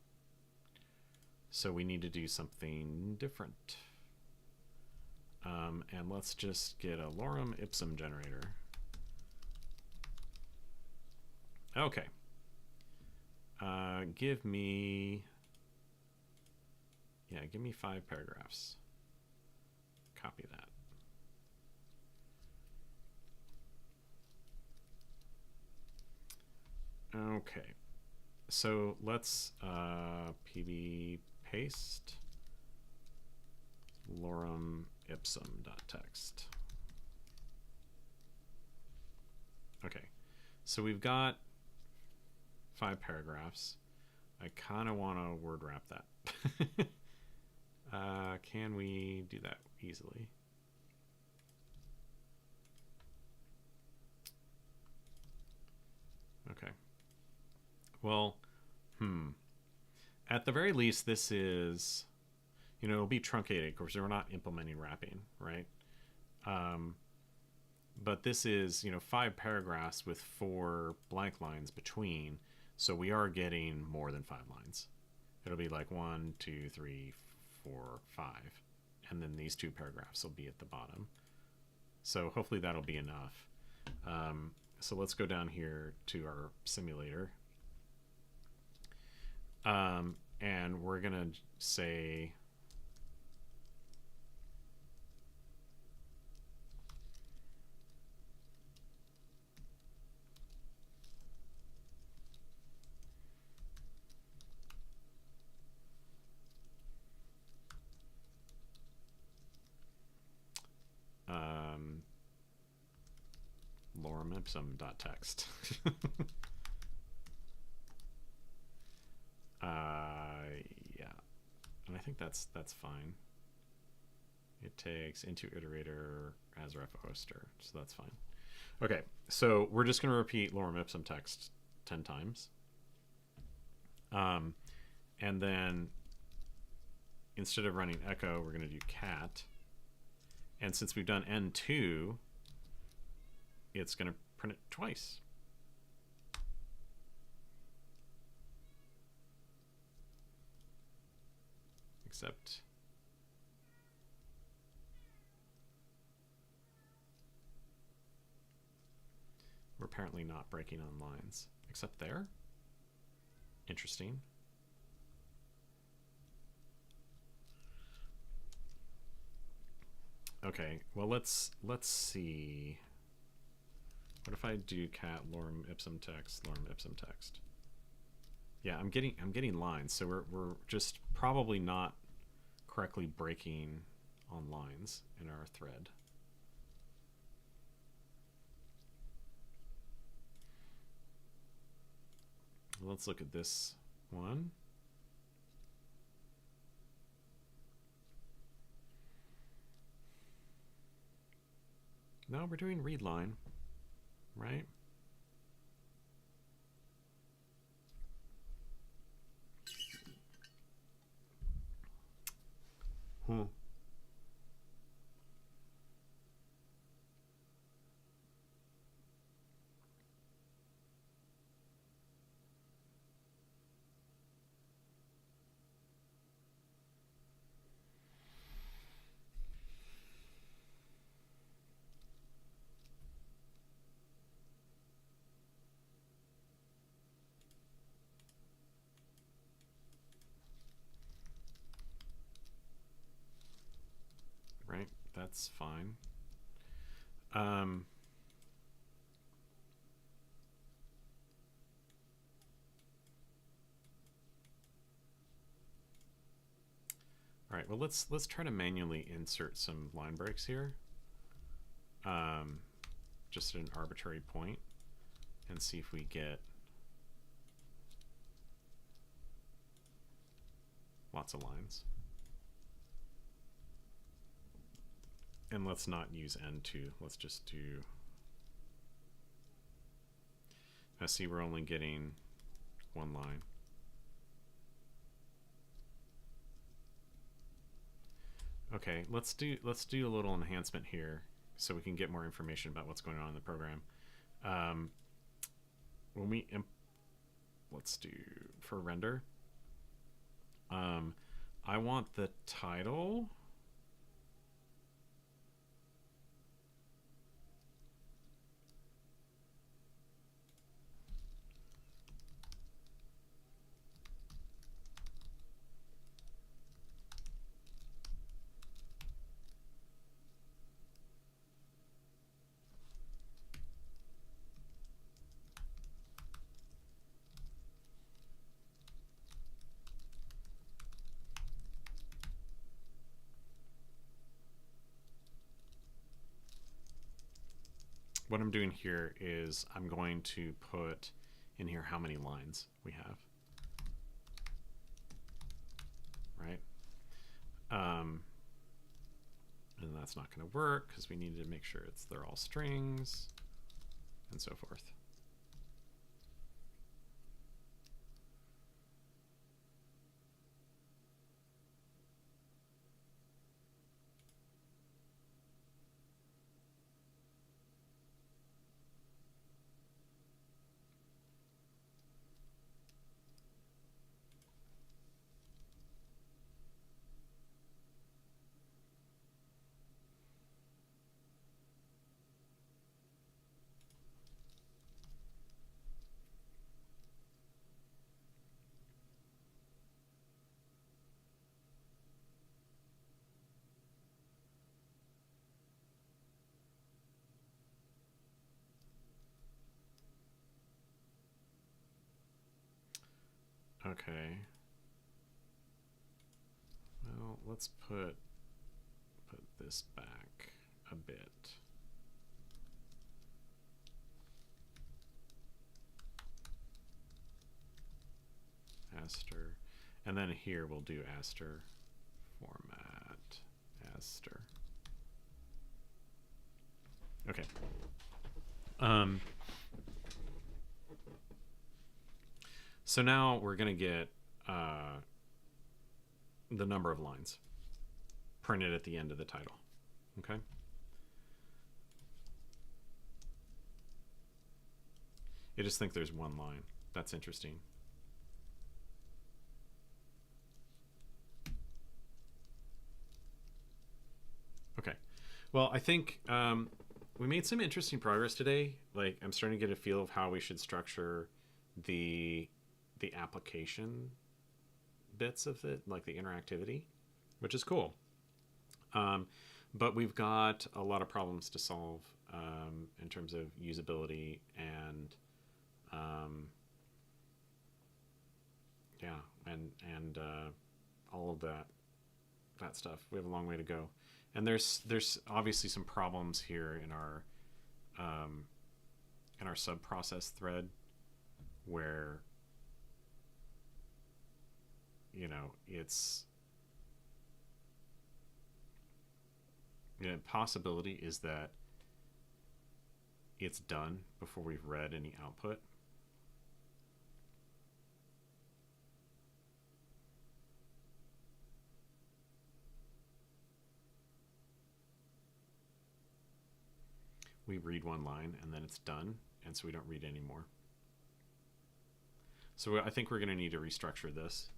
So we need to do something different. And let's just get a lorem ipsum generator. Okay. Give me 5 paragraphs. Copy that. Okay, so let's pb paste lorem ipsum.text. Okay, so we've got 5 paragraphs. I kind of want to word wrap that. Can we do that easily? Okay. Well, at the very least, this is, it'll be truncated. Of course, we're not implementing wrapping, right? But this is, 5 paragraphs with 4 blank lines between. So we are getting more than 5 lines. It'll be like 1, 2, 3, 4, 5. And then these 2 paragraphs will be at the bottom. So hopefully that'll be enough. So let's go down here to our simulator. and we're gonna say lorem ipsum.text. Yeah, and I think that's fine. It takes into iterator as ref hoster, so that's fine. Okay, so we're just going to repeat lorem ipsum text 10 times. And then instead of running echo, we're going to do cat. And since we've done n2, it's going to print it twice. Except we're apparently not breaking on lines. Except there? Interesting. Okay, well let's see. What if I do cat lorem ipsum text, lorem ipsum text? Yeah, I'm getting lines, so we're just probably not correctly breaking on lines in our thread. Let's look at this one. No, we're doing read line, right? Hmm. Right, that's fine. All right, well let's try to manually insert some line breaks here, just at an arbitrary point, and see if we get lots of lines. And let's not use n2. Let's just do. I see we're only getting one line. Okay, let's do a little enhancement here so we can get more information about what's going on in the program. When we let's do for render. I want the title. What I'm doing here is I'm going to put in here how many lines we have, right? And that's not going to work because we need to make sure they're all strings and so forth. Okay. Well, let's put this back a bit. Aster. And then here we'll do Aster format Aster. Okay. So now we're going to get the number of lines printed at the end of the title. Okay. I just think there's one line. That's interesting. Okay. Well, I think we made some interesting progress today. Like, I'm starting to get a feel of how we should structure the application bits of it, like the interactivity, which is cool. But we've got a lot of problems to solve in terms of usability and and all of that stuff. We have a long way to go, and there's obviously some problems here in our sub process thread where it's possibility is that it's done before we've read any output. We read one line and then it's done, and so we don't read anymore. So I think we're going to need to restructure this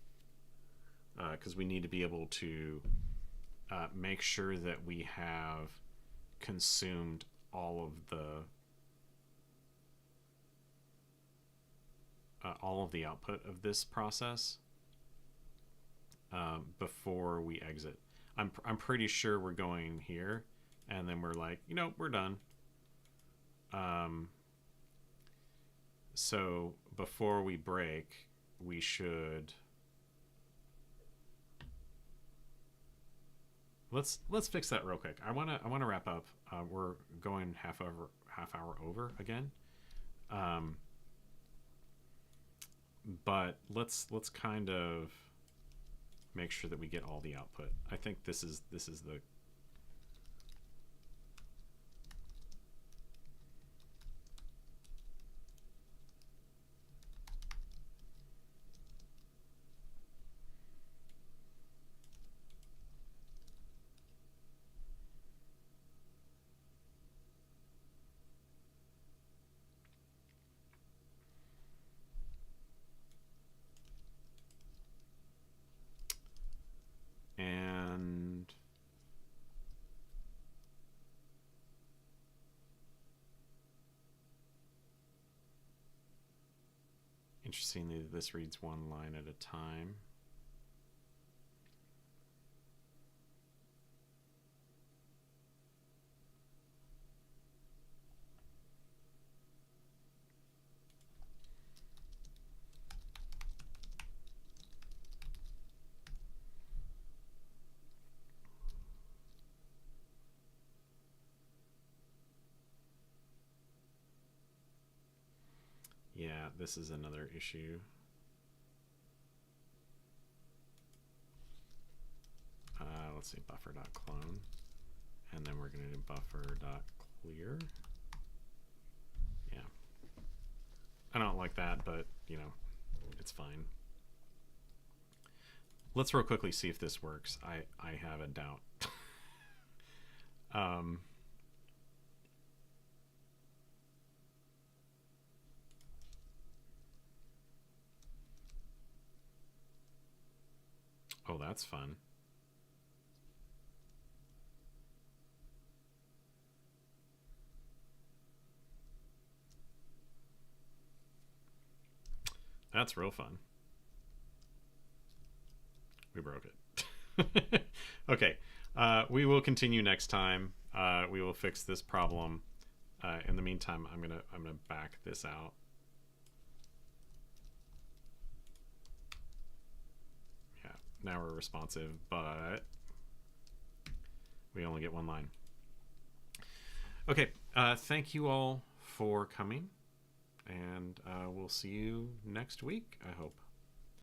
because we need to be able to make sure that we have consumed all of the output of this process before we exit. I'm pretty sure we're going here, and then we're like, we're done. So before we break, we should let's fix that real quick. I wanna wrap up. We're going half hour over again. But let's kind of make sure that we get all the output. I think this is the and interestingly, this reads one line at a time. Yeah, this is another issue. Let's see, buffer.clone, and then we're going to do buffer.clear. Yeah, I don't like that, but it's fine. Let's real quickly see if this works. I have a doubt. Oh, that's fun. That's real fun. We broke it. Okay. We will continue next time. We will fix this problem. In the meantime, I'm gonna back this out. now we're responsive, but we only get one line. Okay, thank you all for coming, and we'll see you next week, I hope.